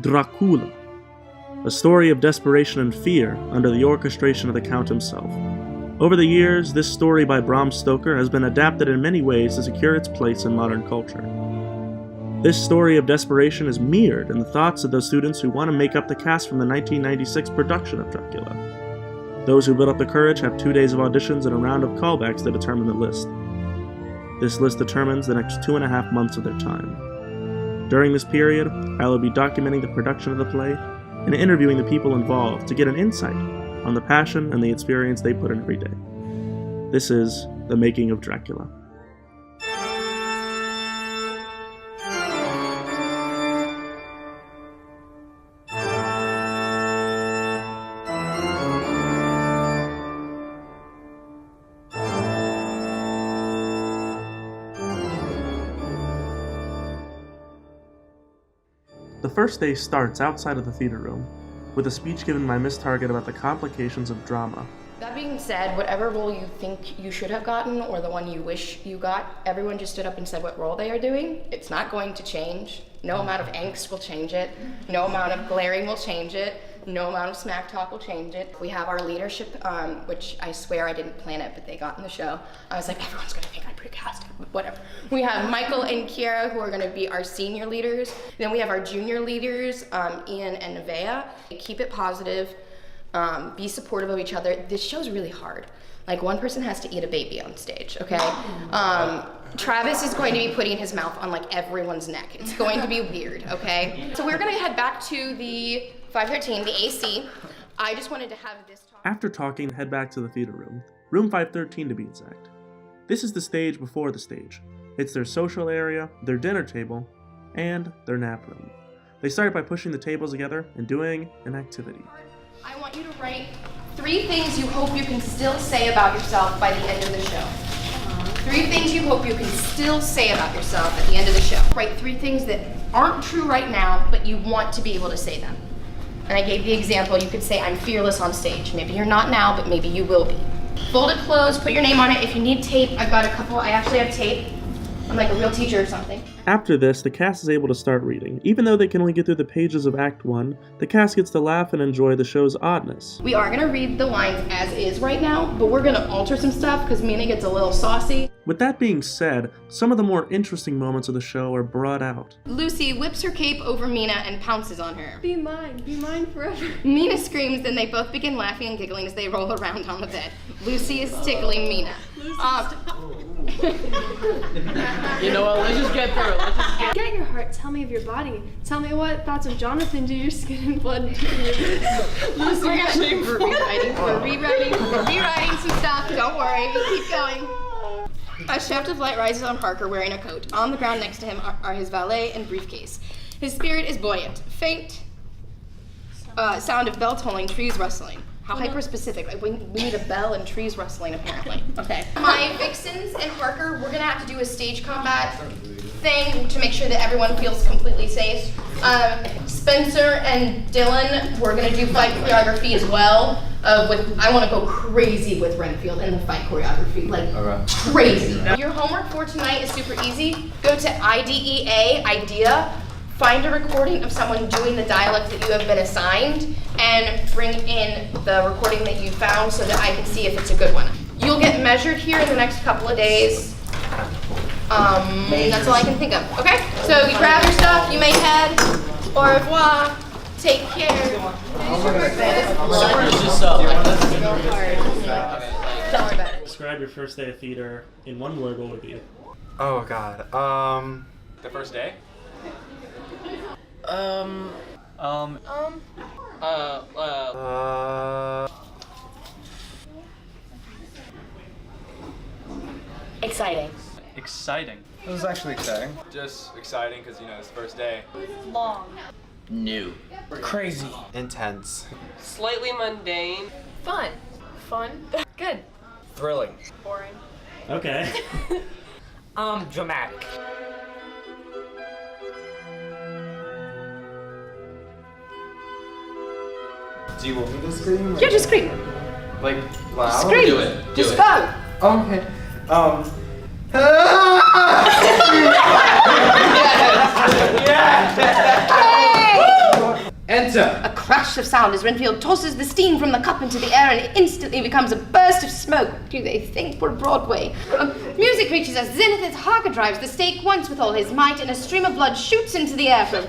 Dracula, a story of desperation and fear under the orchestration of the Count himself. Over the years, this story by Bram Stoker has been adapted in many ways to secure its place in modern culture. This story of desperation is mirrored in the thoughts of those students who want to make up the cast from the 1996 production of Dracula. Those who build up the courage have 2 days of auditions and a round of callbacks to determine the list. This list determines the next 2.5 months of their time. During this period, I will be documenting the production of the play and interviewing the people involved to get an insight on the passion and the experience they put in every day. This is the making of Dracula. The first day starts outside of the theater room, with a speech given by Miss Target about the complications of drama. That being said, whatever role you think you should have gotten or the one you wish you got, everyone just stood up and said what role they are doing. It's not going to change. No amount of angst will change it. No amount of glaring will change it. No amount of smack talk will change it. We have our leadership, which I swear I didn't plan it, but they got in the show. I was like, everyone's gonna think I precast it, whatever. We have Michael and Kiara, who are gonna be our senior leaders. Then we have our junior leaders, Ian and Nevaeh. Keep it positive, be supportive of each other. This show's really hard. Like, one person has to eat a baby on stage, okay? Travis is going to be putting his mouth on like everyone's neck. It's going to be weird, okay? So we're gonna head back to the 513, the AC. I just wanted to have this talk. After talking, head back to the theater room, room 513 to be exact. This is the stage before the stage. It's their social area, their dinner table, and their nap room. They started by pushing the tables together and doing an activity. I want you to write 3 things you hope you can still say about yourself by the end of the show. 3 things you hope you can still say about yourself at the end of the show. Write 3 things that aren't true right now, but you want to be able to say them. And I gave the example, you could say, I'm fearless on stage. Maybe you're not now, but maybe you will be. Fold it closed, put your name on it. If you need tape, I've got a couple. I actually have tape. I'm like a real teacher or something. After this, the cast is able to start reading. Even though they can only get through the pages of Act 1, the cast gets to laugh and enjoy the show's oddness. We are gonna read the lines as is right now, but we're gonna alter some stuff because Mina gets a little saucy. With that being said, some of the more interesting moments of the show are brought out. Lucy whips her cape over Mina and pounces on her. Be mine forever. Mina screams, then they both begin laughing and giggling as they roll around on the bed. Lucy is tickling Mina. You know what, let's just get through it. Get your heart, tell me of your body. Tell me what thoughts of Jonathan do your skin and blood do you. Lucy, we're rewriting some stuff, don't worry, keep going. A shaft of light rises on Parker wearing a coat. On the ground next to him are his valet and briefcase. His spirit is buoyant. Faint sound of bell tolling, trees rustling. How hyper-specific. Like, we need a bell and trees rustling, apparently. Okay. My Vixens and Parker, we're gonna have to do a stage combat thing to make sure that everyone feels completely safe. Spencer and Dylan, we're gonna do fight choreography as well. I wanna go crazy with Renfield in the fight choreography, like crazy. Your homework for tonight is super easy. Go to IDEA, find a recording of someone doing the dialect that you have been assigned, and bring in the recording that you found so that I can see if it's a good one. You'll get measured here in the next couple of days. That's all I can think of. Okay? So you grab your stuff, you may head. Au revoir. Take care. Describe your first day of theater in one word, what would it be? Oh god. The first day? Exciting. Exciting. It was actually exciting. Just exciting because, you know, it's the first day. Long. New. Crazy. Intense. Slightly mundane. Fun. Good. Thrilling. Boring. Okay. Dramatic. Do you want me to scream? Yeah, just scream. Like, loud? Scream. Do it. Just go. Okay. crash of sound as Renfield tosses the steam from the cup into the air and it instantly becomes a burst of smoke. What do they think? We're Broadway. Music reaches a zenith as Harker drives the stake once with all his might and a stream of blood shoots into the air from,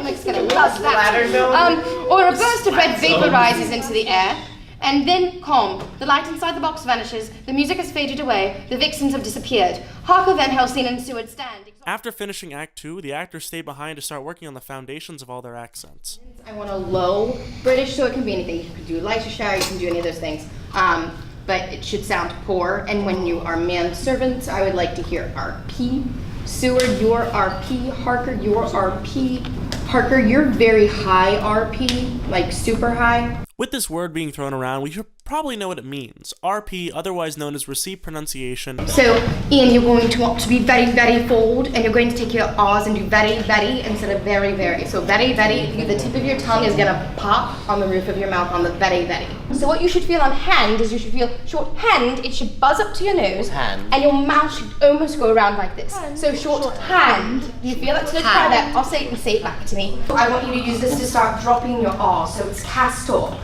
Mike's gonna love that. Or a burst of red vapor rises into the air. And then calm. The light inside the box vanishes, the music has faded away, the vixens have disappeared. Harker, Van Helsing, and Seward stand. After finishing Act 2, the actors stayed behind to start working on the foundations of all their accents. I want a low British, so it can be anything. You can do Leicestershire, you can do any of those things. But it should sound poor, and when you are manservants, I would like to hear RP. Seward, your RP. Harker, your RP. Harker, you're very high RP, like super high. With this word being thrown around, we should probably know what it means. RP, otherwise known as received pronunciation. So, Ian, you're going to want to be very, very bold, and you're going to take your R's and do very, very instead of very, very. So very, very, the tip of your tongue is gonna pop on the roof of your mouth on the very, very. So what you should feel on hand is you should feel short hand, it should buzz up to your nose, and your mouth should almost go around like this. So short hand, do you feel it? So let's try that. I'll say it and say it back to me. I want you to use this to start dropping your R's, so it's castor.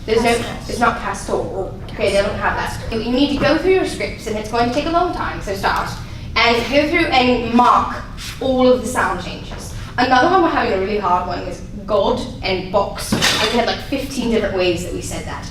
It's not castor. Okay, they don't have that. You need to go through your scripts, and it's going to take a long time, so start. And go through and mark all of the sound changes. Another one we're having a really hard one is God and box. And we had like 15 different ways that we said that.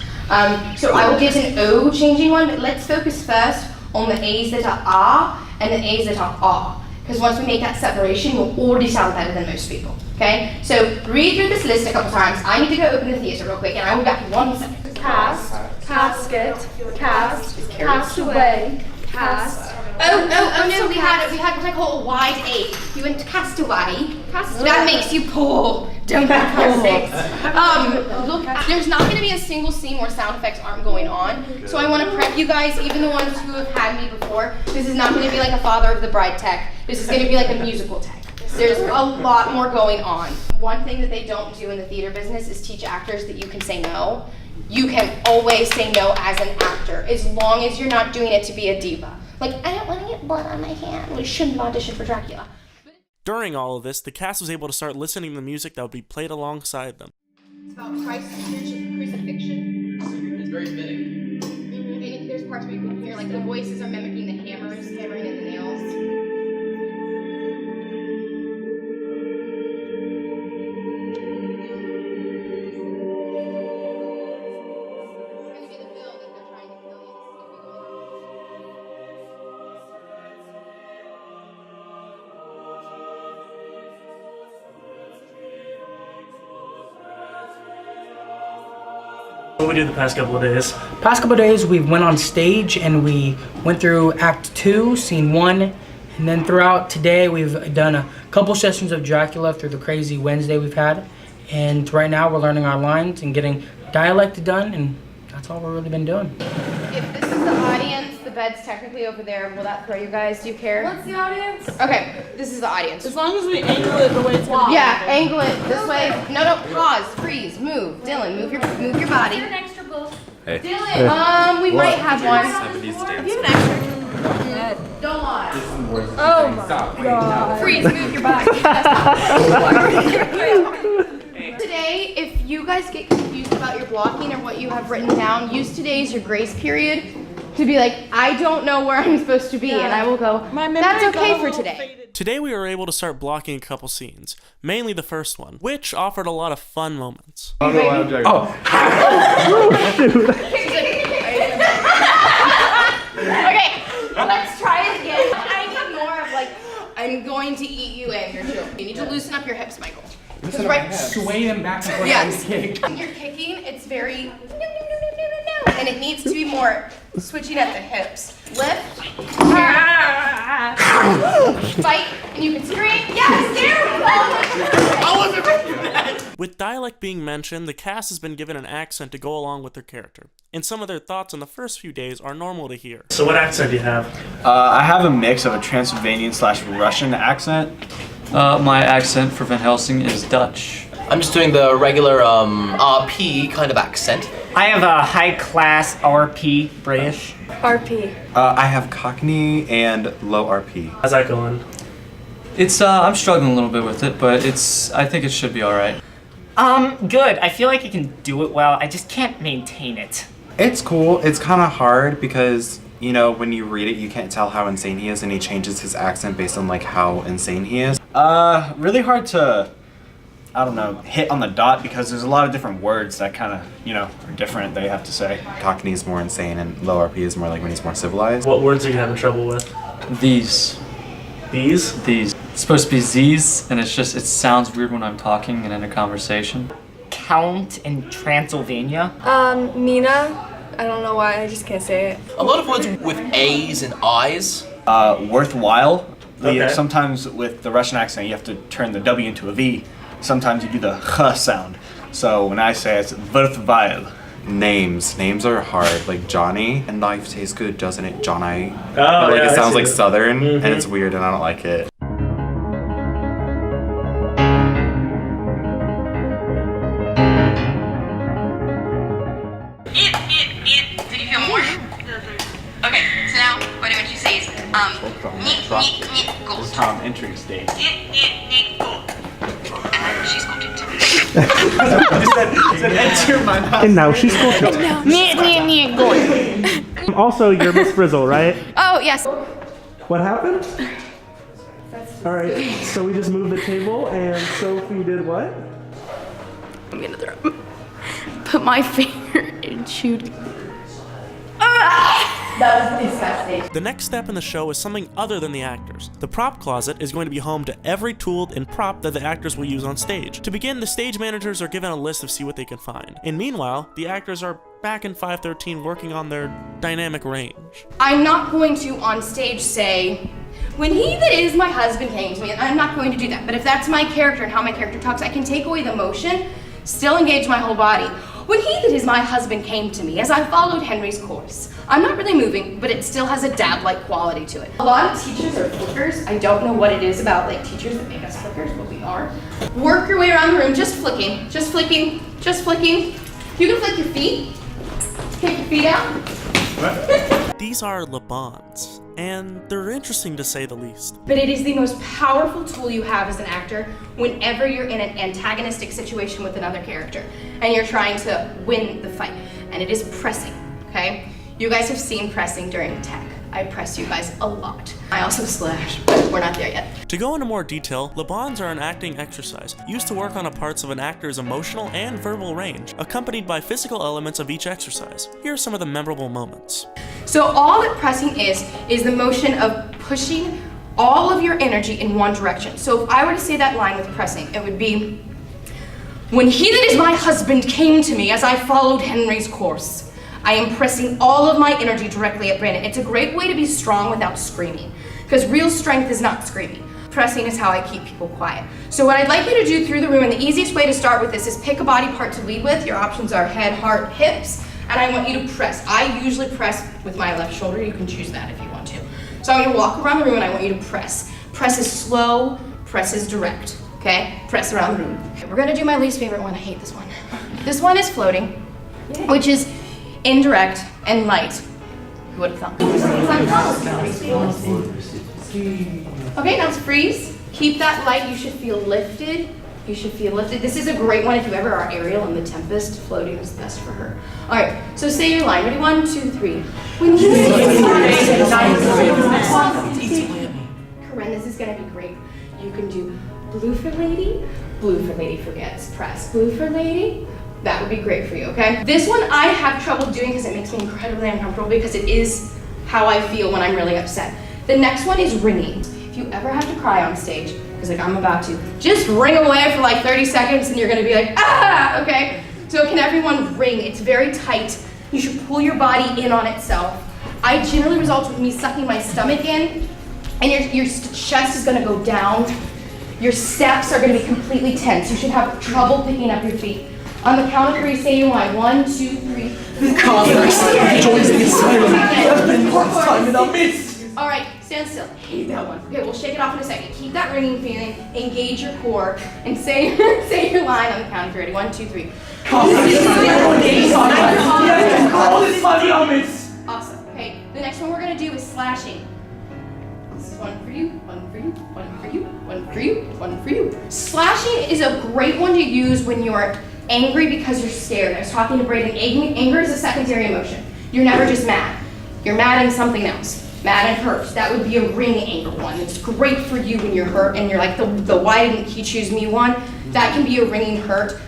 So I will get an O changing one, but let's focus first on the A's that are R and the A's that are R. Because once we make that separation, you'll already sound better than most people. Okay? So read through this list a couple times. I need to go open the theater real quick, and I will be back in 1 second. Cast, casket, cast, cast away, cast. Oh no, we had what I call a wide A. You went castaway. That makes you poor. Don't be poor. Look, there's not going to be a single scene where sound effects aren't going on. So I want to prep you guys, even the ones who have had me before. This is not going to be like a Father of the Bride tech. This is going to be like a musical tech. There's a lot more going on. One thing that they don't do in the theater business is teach actors that you can say no. You can always say no as an actor, as long as you're not doing it to be a diva. Like, I don't want to get blood on my hand. We shouldn't audition for Dracula. During all of this, the cast was able to start listening to the music that would be played alongside them. It's about crucifixion. It's very fitting. And there's parts where you can hear, like, the voices are mimicking the hammers, hammering in the nails. What we did the past couple of days? Past couple of days, we went on stage and we went through Act 2, Scene 1, and then throughout today, we've done a couple sessions of Dracula through the crazy Wednesday we've had. And right now, we're learning our lines and getting dialect done, and that's all we've really been doing. If this is the audience, the bed's technically over there. Will that throw you guys? Do you care? What's the audience? Okay, this is the audience. As long as we angle it the way it's gonna be. Yeah, angle it this way. No, pause, freeze, move. Dylan, move your body. An extra book. Hey. Dylan, we might have one. 70s dance. You have an extra. Don't lie. Oh my god. Freeze, move your body. Today, if you guys get confused about your blocking or what you have written down, use today as your grace period to be like, I don't know where I'm supposed to be, and I will go, that's okay for today. Today we were able to start blocking a couple scenes, mainly the first one, which offered a lot of fun moments. Oh, no, I'm joking. Okay, let's try it again. I need more of like, I'm going to eat you and your children. You need to loosen up your hips, Michael. Loosen up my hips. Sway them back and forth. Yes. When you're kicking, it's very and it needs to be more switching at the hips. Lift. Fight, and you can scream. Yes, there we go. I wasn't ready for that. With dialect being mentioned, the cast has been given an accent to go along with their character, and some of their thoughts on the first few days are normal to hear. So what accent do you have? I have a mix of a Transylvanian/Russian accent. My accent for Van Helsing is Dutch. I'm just doing the regular RP kind of accent. I have a high-class RP, British. RP. I have Cockney and low RP. How's that going? It's I'm struggling a little bit with it, but I think it should be all right. Good. I feel like he can do it well. I just can't maintain it. It's cool. It's kind of hard because, you know, when you read it, you can't tell how insane he is, and he changes his accent based on, like, how insane he is. Really hard to, I don't know, hit on the dot because there's a lot of different words that kind of, you know, are different they have to say. Cockney is more insane, and low RP is more like when he's more civilized. What words are you having trouble with? These. These? These. It's supposed to be Z's, and it's just, it sounds weird when I'm talking and in a conversation. Count in Transylvania. Nina. I don't know why, I just can't say it. A lot of words with A's and I's. Worthwhile. Okay. Sometimes with the Russian accent, you have to turn the W into a V. Sometimes you do the H sound. So when I say it's worthwhile. Names are hard, like Johnny, and life tastes good, doesn't it, Johnny? Oh, like yeah, it sounds I like see. Southern, and it's weird, and I don't like it. Did you feel more? Okay, so now what I want you to say is, gold. Tom entry stage. And she's sculpted too. Enter my mouth. And now she's sculpted. Also, you're Miss Frizzle, right? Oh, yes. What happened? Alright, so we just moved the table, and Sophie did what? I'm gonna throw. Put my finger in shooting. That was disgusting. The next step in the show is something other than the actors. The prop closet is going to be home to every tool and prop that the actors will use on stage. To begin, the stage managers are given a list of see what they can find. And meanwhile, the actors are back in 513 working on their dynamic range. I'm not going to on stage say, when he that is my husband came to me, I'm not going to do that. But if that's my character and how my character talks, I can take away the emotion, still engage my whole body. When he that is my husband came to me, as I followed Henry's course, I'm not really moving, but it still has a dab-like quality to it. A lot of teachers are flickers. I don't know what it is about like teachers that make us flickers, but we are. Work your way around the room, just flicking, just flicking, just flicking. You can flick your feet. Take your feet out. These are Le Bons, and they're interesting to say the least. But it is the most powerful tool you have as an actor whenever you're in an antagonistic situation with another character and you're trying to win the fight. And it is pressing, okay? You guys have seen pressing during tech. I press you guys a lot. I also slash, but we're not there yet. To go into more detail, Le Bons are an acting exercise used to work on the parts of an actor's emotional and verbal range, accompanied by physical elements of each exercise. Here are some of the memorable moments. So all that pressing is the motion of pushing all of your energy in one direction. So if I were to say that line with pressing, it would be, when he that is my husband came to me as I followed Henry's course, I am pressing all of my energy directly at Brandon. It's a great way to be strong without screaming, because real strength is not screaming. Pressing is how I keep people quiet. So what I'd like you to do through the room, and the easiest way to start with this is pick a body part to lead with. Your options are head, heart, hips, and I want you to press. I usually press with my left shoulder. You can choose that if you want to. So I'm gonna walk around the room and I want you to press. Press is slow, press is direct, okay? Press around the room. Okay, we're gonna do my least favorite one. I hate this one. This one is floating, which is indirect and light. Who would have thought? Okay, now it's freeze. Keep that light. You should feel lifted. You should feel lifted. This is a great one if you ever are Ariel in The Tempest. Floating is best for her. All right, so say your line. Ready? 1, 2, 3. When you Corinne, this is gonna be great. You can do blue for lady forgets press. Blue for lady. That would be great for you, okay? This one I have trouble doing because it makes me incredibly uncomfortable because it is how I feel when I'm really upset. The next one is ringing. If you ever have to cry on stage, because like I'm about to, just ring away for like 30 seconds and you're gonna be like, ah, okay? So can everyone ring? It's very tight. You should pull your body in on itself. I generally results with me sucking my stomach in and your chest is gonna go down. Your steps are gonna be completely tense. You should have trouble picking up your feet. On the count of 3, say your line. 1, 2, 3. All right, stand still. Hate that one. Okay, we'll shake it off in a second. Keep that ringing feeling. Engage your core and say your line on the count of 3. 1, 2, 3. Awesome. Okay, the next one we're gonna do is slashing. This is one for you, one for you, one for you, one for you, one for you. Slashing is a great one to use when you're angry because you're scared. I was talking to Brayden, anger is a secondary emotion. You're never just mad. You're mad at something else. Mad and hurt. That would be a ring anger one. It's great for you when you're hurt and you're like the why didn't he choose me one. That can be a ringing hurt,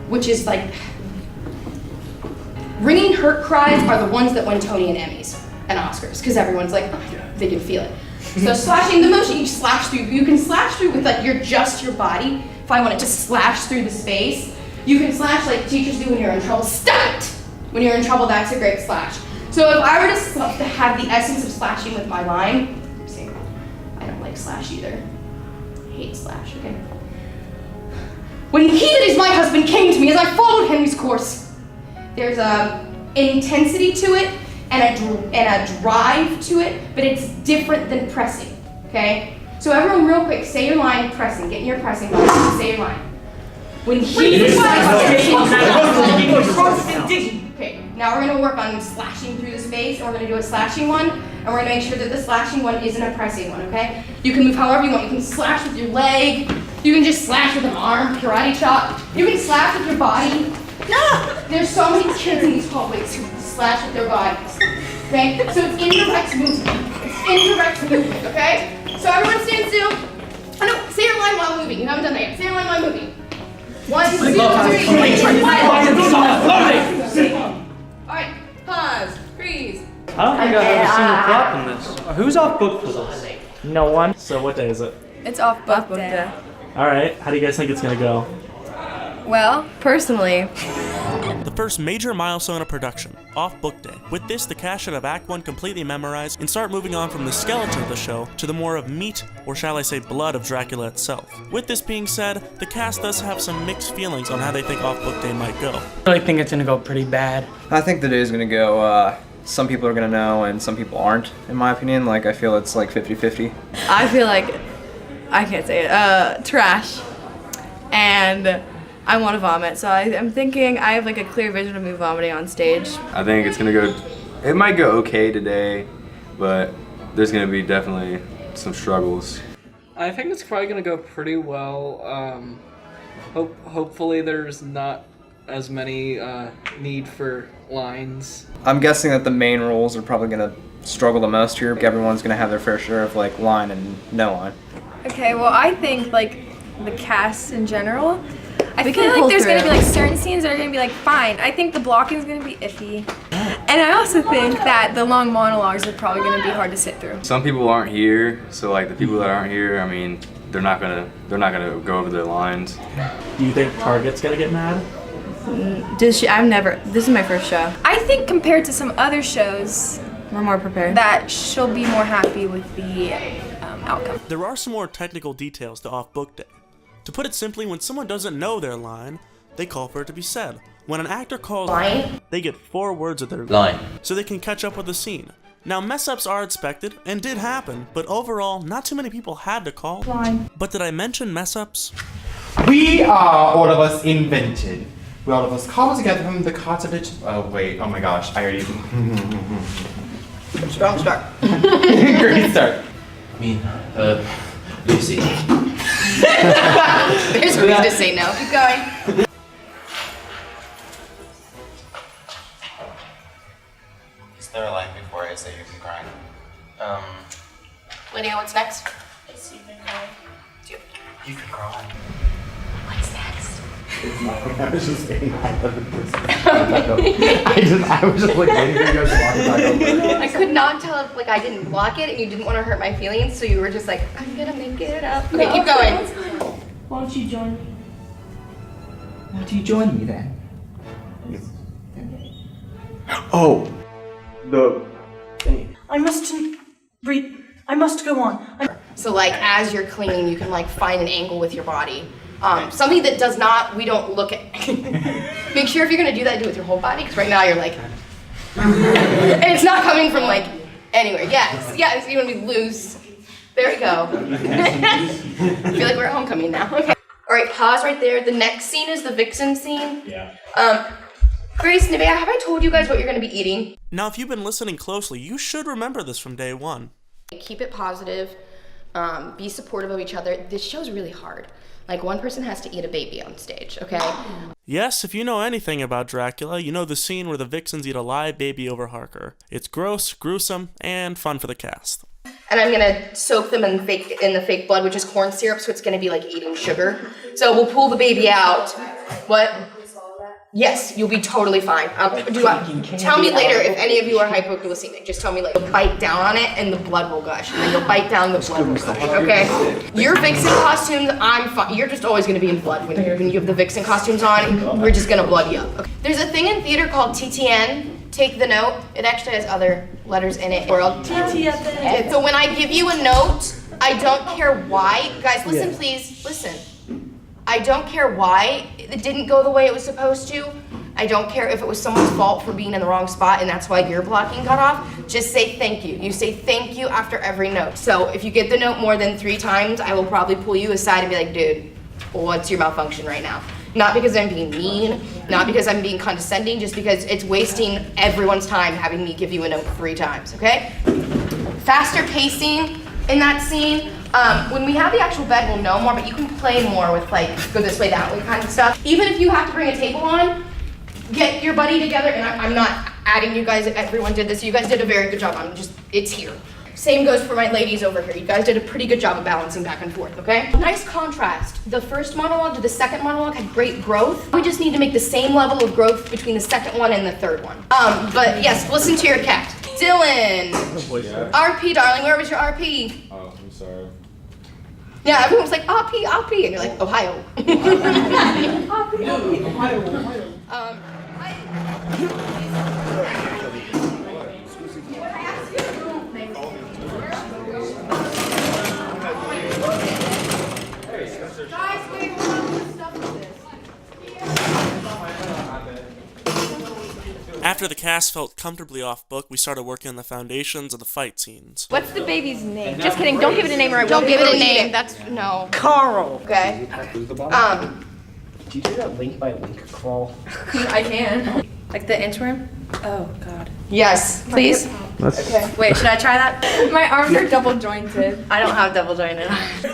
which is like, ringing hurt cries are the ones that win Tony and Emmys and Oscars because everyone's like, oh, they can feel it. So slashing the motion, you slash through. You can slash through with like your body. If I wanted to slash through the space, you can slash like teachers do when you're in trouble. Stop it! When you're in trouble, that's a great slash. So if I were to have the essence of slashing with my line, see, I don't like slash either. I hate slash, okay? When he that is my husband came to me as I followed Henry's course, there's a intensity to it and a drive to it, but it's different than pressing, okay? So everyone real quick, say your line pressing, get in your pressing line, say your line. When he that is my husband, okay, now we're gonna work on slashing through the space, and we're gonna do a slashing one, and we're gonna make sure that the slashing one isn't a pressing one, okay? You can move however you want. You can slash with your leg, you can just slash with an arm, karate chop, you can slash with your body. There's so many kids in these hallways who slash with their bodies, okay? So it's indirect movement. It's indirect movement, okay? So everyone stand still. Oh no, say your line while moving. You haven't done that yet. Say your line while moving. 1, 2, 3. Alright, pause, freeze. I don't think I've ever seen a prop in this. Who's off book for this? No one. So what day is it? It's off book day. Alright, how do you guys think it's gonna go? Well, personally, The first major milestone of production, Off Book Day. With this, the cast should have Act 1 completely memorized and start moving on from the skeleton of the show to the more of meat, or shall I say blood, of Dracula itself. With this being said, the cast does have some mixed feelings on how they think Off Book Day might go. I really think it's gonna go pretty bad. I think the day is gonna go, some people are gonna know and some people aren't, in my opinion. Like, I feel it's like 50-50. I feel like, I can't say it, trash. And I want to vomit, so I'm thinking I have like a clear vision of me vomiting on stage. I think it's gonna go, it might go okay today, but there's gonna be definitely some struggles. I think it's probably gonna go pretty well. Hopefully there's not as many need for lines. I'm guessing that the main roles are probably gonna struggle the most here. Everyone's gonna have their fair share of like line and no line. Okay, well I think like the cast in general, I feel pull like there's through. gonna be like certain scenes that are gonna be like fine. I think the blocking's gonna be iffy. And I also think that the long monologues are probably gonna be hard to sit through. Some people aren't here, so like the people that aren't here, I mean, they're not gonna go over their lines. Do you think Target's gonna get mad? This is my first show. I think compared to some other shows, we're more prepared. That she'll be more happy with the outcome. There are some more technical details to Off Book Day. To put it simply, when someone doesn't know their line, they call for it to be said. When an actor calls line, they get 4 words of their line, so they can catch up with the scene. Now, mess-ups are expected and did happen, but overall, not too many people had to call line. But did I mention mess-ups? We are all of us invented. We all of us cobbled together from the cartilage. Oh wait, oh my gosh, I already. Strong start. Great start. I mean, Lucy. There's reason to say no. Keep going. Is there a line before I say you can cry? Lydia, what's next? You can cry. What's next? I was just saying I was just like waiting for you guys to walk it back over. I could not tell if like I didn't block it and you didn't want to hurt my feelings, so you were just like, I'm gonna make it up. Okay, No, keep going. Why don't you join me? Why do you join me then? Oh, the thing. I must go on. So like as you're clinging, you can like find an angle with your body. Something that does not, we don't look at. Make sure if you're gonna do that, do it with your whole body, because right now you're like, and it's not coming from like anywhere. Yes, you wanna be loose. There we go. I feel like we're at homecoming now. Okay. All right, pause right there. The next scene is the Vixen scene. Yeah. Grace, Nevaeh, have I told you guys what you're gonna be eating? Now, if you've been listening closely, you should remember this from day one. Keep it positive, be supportive of each other. This show's really hard. Like, one person has to eat a baby on stage, okay? Yes, if you know anything about Dracula, you know the scene where the vixens eat a live baby over Harker. It's gross, gruesome, and fun for the cast. And I'm gonna soak them in the fake blood, which is corn syrup, so it's gonna be like eating sugar. So we'll pull the baby out. What? Yes, you'll be totally fine. Tell me later if any of you are hypoglycemic. Just tell me later. Bite down on it and the blood will gush. And then you'll bite down, the blood will gush, okay? Your vixen costumes, I'm fine. You're just always gonna be in blood when you have the vixen costumes on. We're just gonna blood you up. Okay. There's a thing in theater called TTN. Take the note. It actually has other letters in it. TTN. So when I give you a note, I don't care why. Guys, listen, please. Listen. I don't care why it didn't go the way it was supposed to. I don't care if it was someone's fault for being in the wrong spot and that's why your blocking got off. Just say thank you. You say thank you after every note. So if you get the note more than 3 times, I will probably pull you aside and be like, dude, what's your malfunction right now? Not because I'm being mean, not because I'm being condescending, just because it's wasting everyone's time having me give you a note 3 times, okay? Faster pacing in that scene. When we have the actual bed, we'll know more, but you can play more with like, go this way, that way kind of stuff. Even if you have to bring a table on, get your buddy together, and I'm not adding you guys, everyone did this. You guys did a very good job. It's here. Same goes for my ladies over here. You guys did a pretty good job of balancing back and forth, okay? Nice contrast. The first monologue to the second monologue had great growth. We just need to make the same level of growth between the second one and the third one. But yes, listen to your cat. Dylan. RP, darling, where was your RP? Oh, I'm sorry. Yeah, everyone was like, RP, RP, and you're like, Ohio. After the cast felt comfortably off book, we started working on the foundations of the fight scenes. What's the baby's name? Just kidding, don't give it a name or I won't Don't give it a eat name, that's, no. Carl. Okay. Do you do that link by link crawl? I can. Like the inchworm? Oh, God. Yes, please. Okay. Wait, should I try that? My arms are double jointed. I don't have double jointed. Wait, no.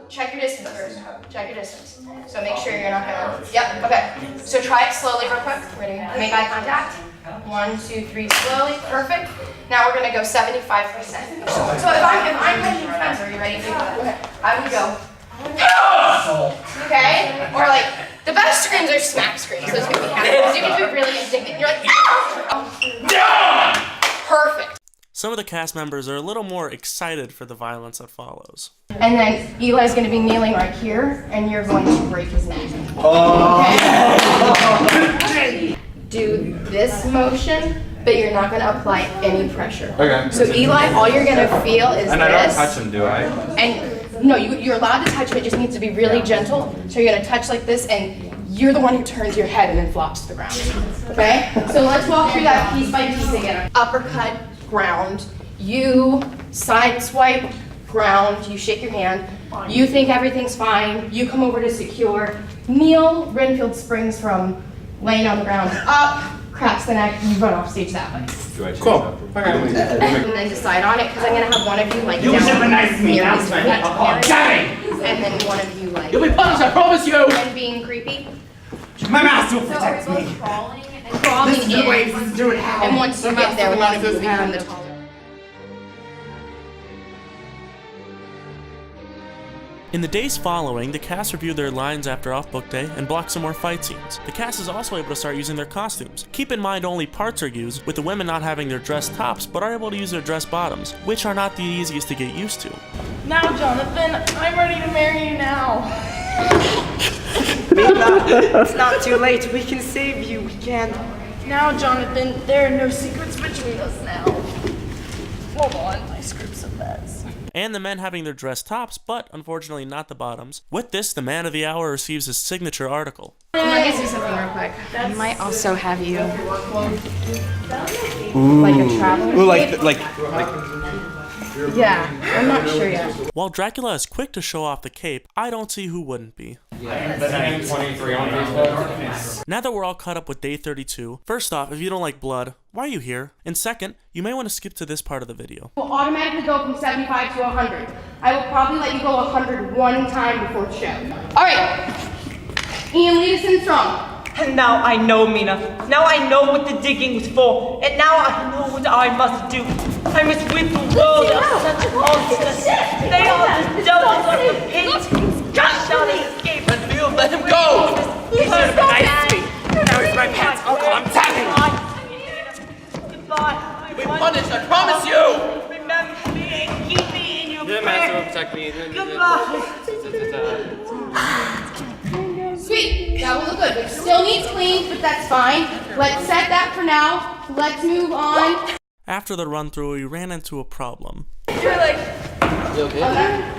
Check your distance first. Check your distance. So make sure you're not gonna. Yep, okay. So try it slowly real quick. Ready? Make eye contact. 1, 2, 3, slowly. Perfect. Now we're gonna go 75%. So if I'm touching Spencer, are you ready? Okay. I would go. Okay? Or like, the best screams are smack screams. Those can be happy. Because you can be really indignant. You're like, perfect. Some of the cast members are a little more excited for the violence that follows. And then Eli's going to be kneeling right here, and you're going to break his neck. Okay? Do this motion, but you're not going to apply any pressure. Okay. So Eli, all you're going to feel is and this. I don't touch him, do I? And no, you're allowed to touch him. It just needs to be really gentle. So you're going to touch like this, and you're the one who turns your head and then flops to the ground. Okay? So let's walk through that piece by piece again. Uppercut. Ground, you side swipe, ground, you shake your hand, you think everything's fine, you come over to secure, Neil Renfield springs from laying on the ground up, cracks the neck, you run off stage that way. Do I change Cool. that? And then decide on it, because I'm going to have one of you like down near his feet, and then one of you like You'll be punished, I promise you! and being creepy. My master will So protect we're me. both crawling in, and once you get there, one of you will become the taller. In the days following, the cast reviewed their lines after off-book day and blocked some more fight scenes. The cast is also able to start using their costumes. Keep in mind only parts are used, with the women not having their dress tops, but are able to use their dress bottoms, which are not the easiest to get used to. Now, Jonathan, I'm ready to marry you now. It's not too late. We can save you. We can. Now, Jonathan, there are no secrets between us now. Hold on, my script's a mess. And the men having their dress tops, but unfortunately not the bottoms. With this, the man of the hour receives his signature article. I'm gonna do something real quick. I might also have you Ooh. like a traveling Ooh, cape. Yeah, I'm not sure yet. While Dracula is quick to show off the cape, I don't see who wouldn't be. Now that we're all caught up with day 32, first off, if you don't like blood, why are you here? And second, you may want to skip to this part of the video. We'll automatically go from 75 to 100. I will probably let you go 100 one time before the show. All right, Ian, lead us in strong. And now I know, Mina. Now I know what the digging was for. And now I know what I must do. I must rid the world of such monsters. They are the devils of the pit. Just shall escape. Let him go! He's just nice to me. Now he's my pants. I'm tapping. Goodbye. We punish, I promise you! Remember me and keep me in your The master will protect me. Goodbye. Sweet, that will look good. It still needs cleaned, but that's fine. Let's set that for now. Let's move on. After the run through, we ran into a problem. You're like, You okay?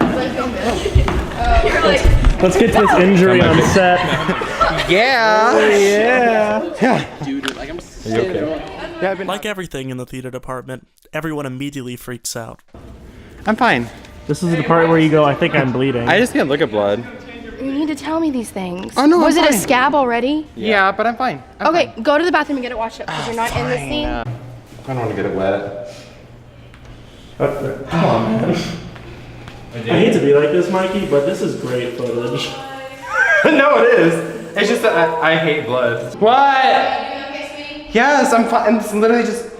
you're like, Let's get this injury on set. Yeah. Dude, like I'm Like everything in the theater department, everyone immediately freaks out. I'm fine. This is the part where you go, I think I'm bleeding. I just can't look at blood. You need to tell me these things. Oh, no, Was I'm it a fine. scab already? Yeah, but I'm fine. Okay, go to the bathroom and get it washed up because you're not in the scene. I don't want to get it wet. Come on, man. I hate to be like this, Mikey, but this is great footage. No, it is. It's just that I hate blood. What? Yes, I'm fine. It's literally just.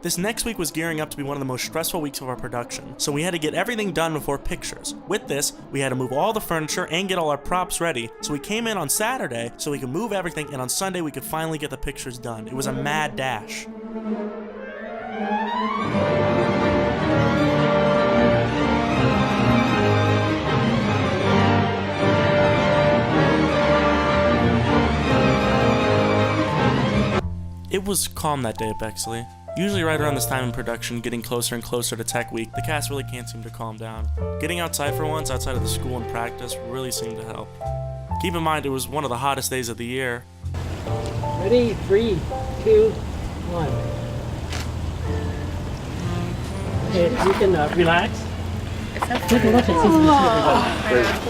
This next week was gearing up to be one of the most stressful weeks of our production, so we had to get everything done before pictures. With this, we had to move all the furniture and get all our props ready, so we came in on Saturday so we could move everything, and on Sunday we could finally get the pictures done. It was a mad dash. It was calm that day at Bexley. Usually right around this time in production, getting closer and closer to Tech Week, the cast really can't seem to calm down. Getting outside for once, outside of the school and practice, really seemed to help. Keep in mind, it was one of the hottest days of the year. Ready? 3, 2, 1. Okay, you can relax. Take a look and see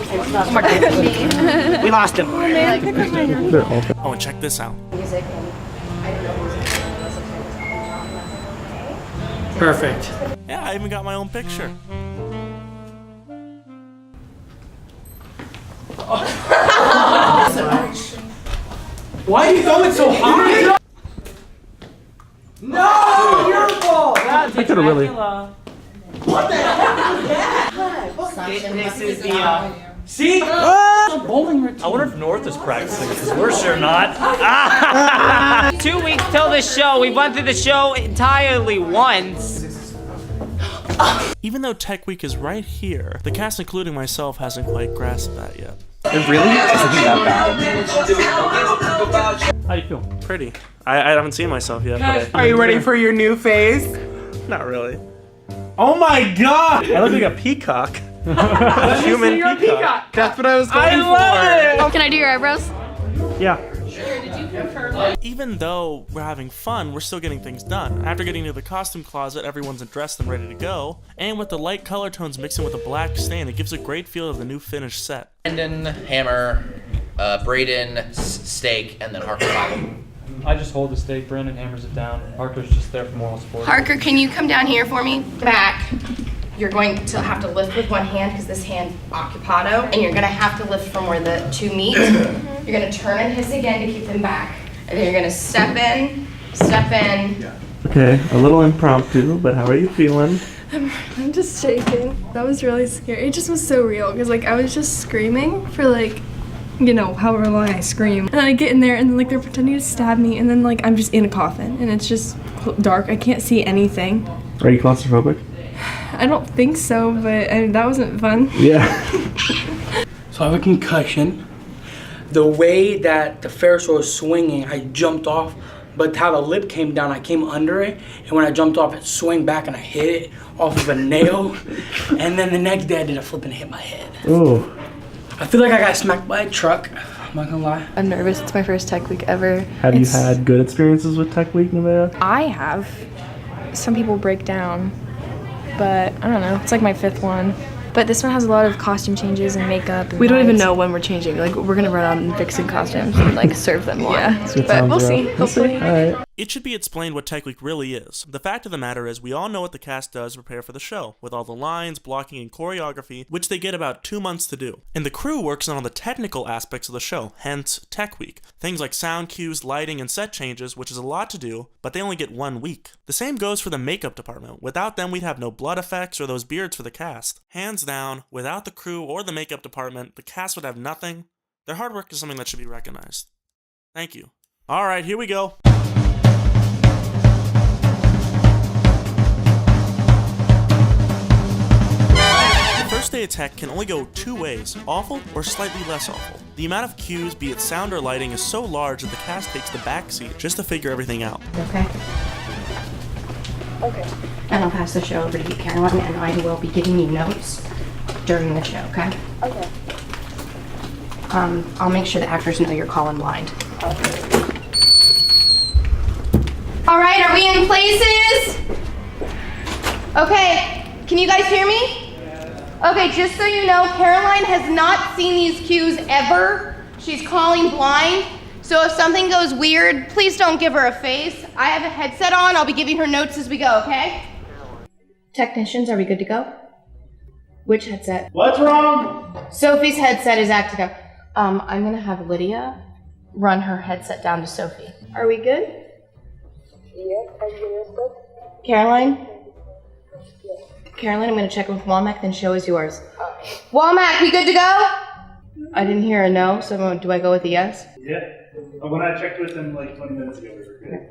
if it's We lost him. Oh, and check this out. Perfect. Yeah, I even got my own picture. Why are you going so high? No, your fault. I could have really. What the hell is that? This is the See? Bowling routine. I wonder if North is practicing because we're sure not. 2 weeks till the show. We went through the show entirely once. Even though Tech Week is right here, the cast, including myself, hasn't quite grasped that yet. It really isn't that bad. How do you feel? Pretty. I haven't seen myself yet. But Are you ready for your new face? Not really. Oh my god! I look like a peacock. A human peacock. That's what I was going for. love it! Can I do your eyebrows? Yeah. Even though we're having fun, we're still getting things done. After getting to the costume closet, everyone's dressed and ready to go. And with the light color tones mixing with a black stain, it gives a great feel of the new finished set. Brandon, Hammer, Braden, Steak, and then Harper Follow. I just hold the stake, Brandon hammers it down. Harker's just there for moral support. Parker, can you come down here for me? Back. You're going to have to lift with one hand because this hand occupado, and you're gonna have to lift from where the two meet. You're gonna turn and hiss again to keep them back. And then you're gonna step in. Okay, a little impromptu, but how are you feeling? I'm just shaking. That was really scary. It just was so real because like I was just screaming for like, you know, however long I scream. And I get in there and then like they're pretending to stab me and then like I'm just in a coffin and it's just dark. I can't see anything. Are you claustrophobic? I don't think so, but that wasn't fun. Yeah. So I have a concussion. The way that the Ferris wheel was swinging, I jumped off, but how the lip came down, I came under it, and when I jumped off, it swung back and I hit it off of a nail, and then the next day I did a flip and it hit my head. Ooh. I feel like I got smacked by a truck, I'm not gonna lie. I'm nervous. It's my first Tech Week ever. Have you had good experiences with Tech Week, Nevaeh? I have. Some people break down. but I don't know. It's like my 5th one. But this one has a lot of costume changes and makeup. And We don't even lights. know when we're changing. Like, we're gonna run out and fix in costumes and like serve them more. Yeah. But we'll see. Hopefully. It should be explained what Tech Week really is. The fact of the matter is we all know what the cast does to prepare for the show, with all the lines, blocking, and choreography, which they get about 2 months to do. And the crew works on all the technical aspects of the show, hence Tech Week. Things like sound cues, lighting, and set changes, which is a lot to do, but they only get 1 week. The same goes for the makeup department. Without them, we'd have no blood effects or those beards for the cast. Hands down, without the crew or the makeup department, the cast would have nothing. Their hard work is something that should be recognized. Thank you. Alright, here we go. First day of tech can only go 2 ways, awful or slightly less awful. The amount of cues, be it sound or lighting, is so large that the cast takes the back seat just to figure everything out. Okay. Okay. And I'll pass the show over to you, Caroline, and I will be giving you notes during the show, okay? Okay. I'll make sure the actors know you're calling blind. All right, are we in places? Okay, can you guys hear me? Okay, just so you know, Caroline has not seen these cues ever. She's calling blind. So if something goes weird, please don't give her a face. I have a headset on. I'll be giving her notes as we go, okay? Technicians, are we good to go? Which headset? What's wrong? Sophie's headset is acting up. I'm gonna have Lydia run her headset down to Sophie. Are we good? Yes, I'm good. Caroline? Caroline, I'm gonna check with Womack, then show is yours. Womack, we good to go? I didn't hear a no, so do I go with a yes? Yeah. When I checked with them like 20 minutes ago, we were good.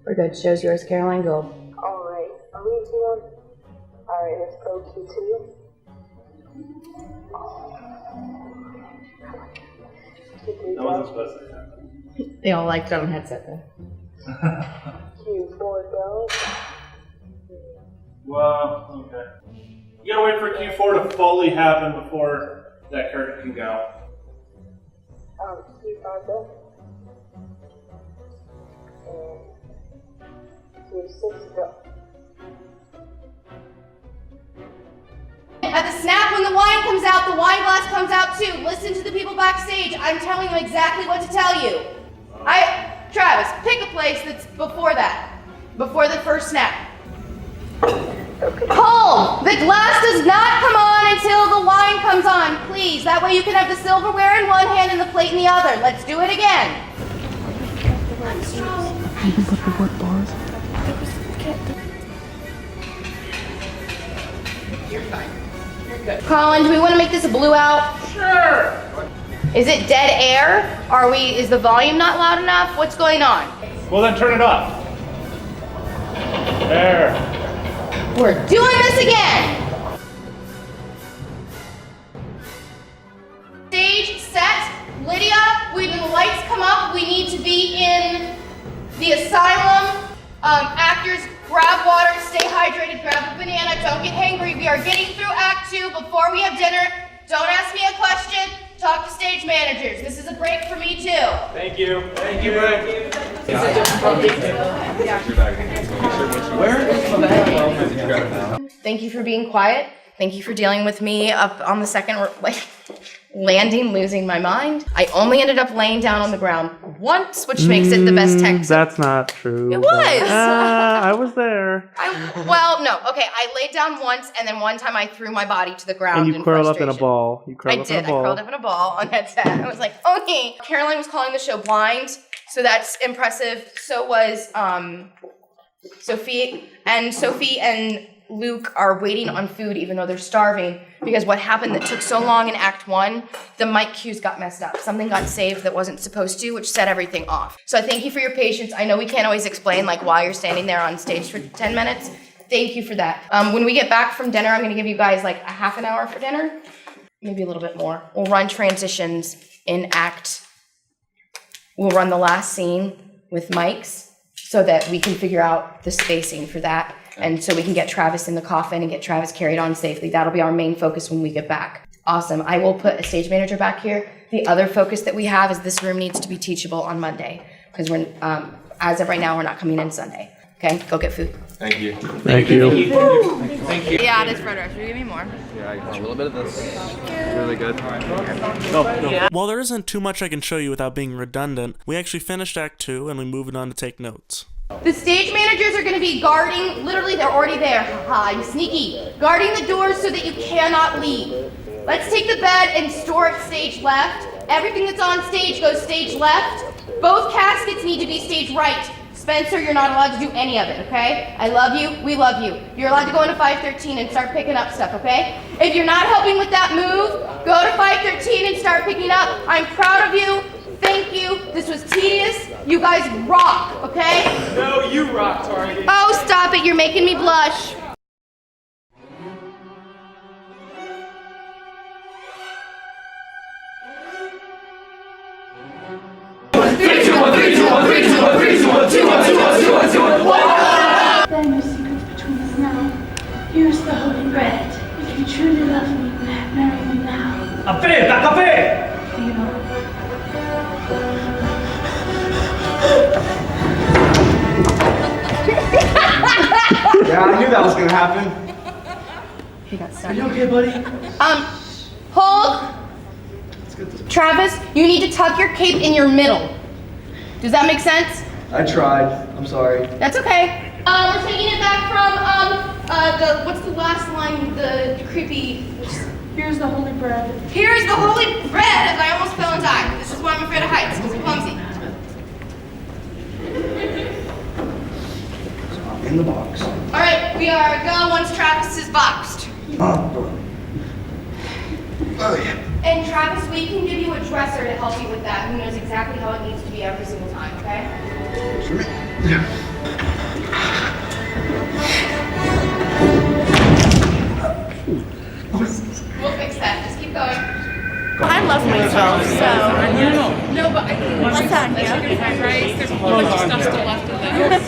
We're good. Show's yours, Caroline. Go. Alright, are we doing? Alright, let's go Q2. That wasn't supposed to happen. They all liked it on headset then. Q4 go. Well, okay. You gotta wait for Q4 to fully happen before that curtain can go. Q5 go. And Q6 go. At the snap, when the wine comes out, the wine glass comes out too. Listen to the people backstage. I'm telling you exactly what to tell you. Travis, pick a place that's before that. Before the first snap. Cole, the glass does not come on until the wine comes on, please. That way you can have the silverware in one hand and the plate in the other. Let's do it again. You can put the wood bars. You're fine. You're good. Colin, do we want to make this a blue out? Sure. Is it dead air? Is the volume not loud enough? What's going on? Well, then turn it up. There. We're doing this again. Stage set. Lydia, when the lights come up, we need to be in the asylum. Actors, grab water, stay hydrated, grab a banana, don't get hangry. We are getting through Act 2 before we have dinner. Don't ask me a question. Talk to stage managers. This is a break for me too. Thank you. Thank you, Brian. Thank you for being quiet. Thank you for dealing with me up on the second landing, losing my mind. I only ended up laying down on the ground once, which makes it the best tech. That's not true. It was. I was there. I laid down once, and then one time I threw my body to the ground. And you curled up in a ball. I curled up in a ball on that set. I was like, okay. Caroline was calling the show blind, so that's impressive. So was Sophie and Luke are waiting on food even though they're starving, because what happened that took so long in Act 1, the mic cues got messed up. Something got saved that wasn't supposed to, which set everything off. So I thank you for your patience. I know we can't always explain why you're standing there on stage for 10 minutes. Thank you for that. When we get back from dinner, I'm gonna give you guys a half an hour for dinner, maybe a little bit more. We'll run transitions in Act. We'll run the last scene with mics so that we can figure out the spacing for that. And so we can get Travis in the coffin and get Travis carried on safely. That'll be our main focus when we get back. Awesome. I will put a stage manager back here. The other focus that we have is this room needs to be teachable on Monday, because we're, as of right now, we're not coming in Sunday. Okay, go get food. Thank you. Thank you. Thank you. Yeah, this fried rice. Should you give me more? Yeah, I got a little bit of this. Really good. While there isn't too much I can show you without being redundant, we actually finished Act 2 and we moved on to take notes. The stage managers are going to be guarding, literally they're already there, haha, you sneaky, guarding the doors so that you cannot leave. Let's take the bed and store it stage left. Everything that's on stage goes stage left. Both caskets need to be stage right. Spencer, you're not allowed to do any of it, okay? I love you, we love you. You're allowed to go into 513 and start picking up stuff, okay? If you're not helping with that move, go to 513 and start picking up. I'm proud of you. Thank you. This was tedious. You guys rock, okay? No, you rock, Target. Oh, stop it. You're making me blush. There are no secrets between us now. Here's the holy bread. If you truly love me, marry me now. Aperta, café! Yeah, I knew that was gonna happen. He got stuck. Are you okay, buddy? Hold. Travis, you need to tuck your cape in your middle. Does that make sense? I tried. I'm sorry. That's okay. We're taking it back from, what's the last line? The creepy. Here's the holy bread. Here's the holy bread, as I almost fell and died. This is why I'm afraid of heights, because I'm clumsy. In the box. All right, we are go once Travis is boxed. Oh yeah. And Travis, we can give you a dresser to help you with that, who knows exactly how it needs to be every single time, okay? For me. We'll fix that. Just keep going. I love myself, so. No, but What's that here? There's a whole bunch of stuff still left in there.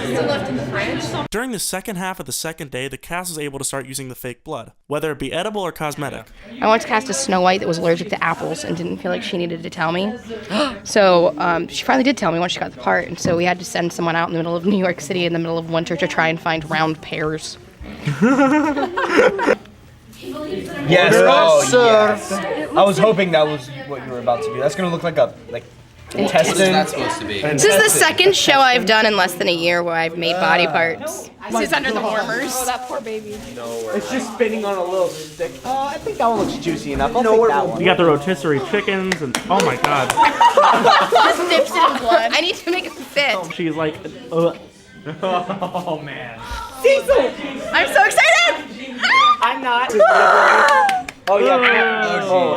Still left in the fridge. During the second half of the second day, the cast was able to start using the fake blood, whether it be edible or cosmetic. I once cast a Snow White that was allergic to apples and didn't feel like she needed to tell me. So she finally did tell me once she got the part, and so we had to send someone out in the middle of New York City in the middle of winter to try and find round pears. Yes, Oh, sir. yes. I was hoping that was what you were about to do. That's gonna look like a intestine. What's that supposed to be? This is the second show I've done in less than a year where I've made body parts. This is under the warmers. Oh, that poor baby. It's just spinning on a little stick. I think that one looks juicy enough. I'll take that one. You got the rotisserie chickens, and oh my god. Just dips it in blood. I need to make it fit. She's like, Oh man. Cecil! I'm so excited! I'm not. Oh yeah.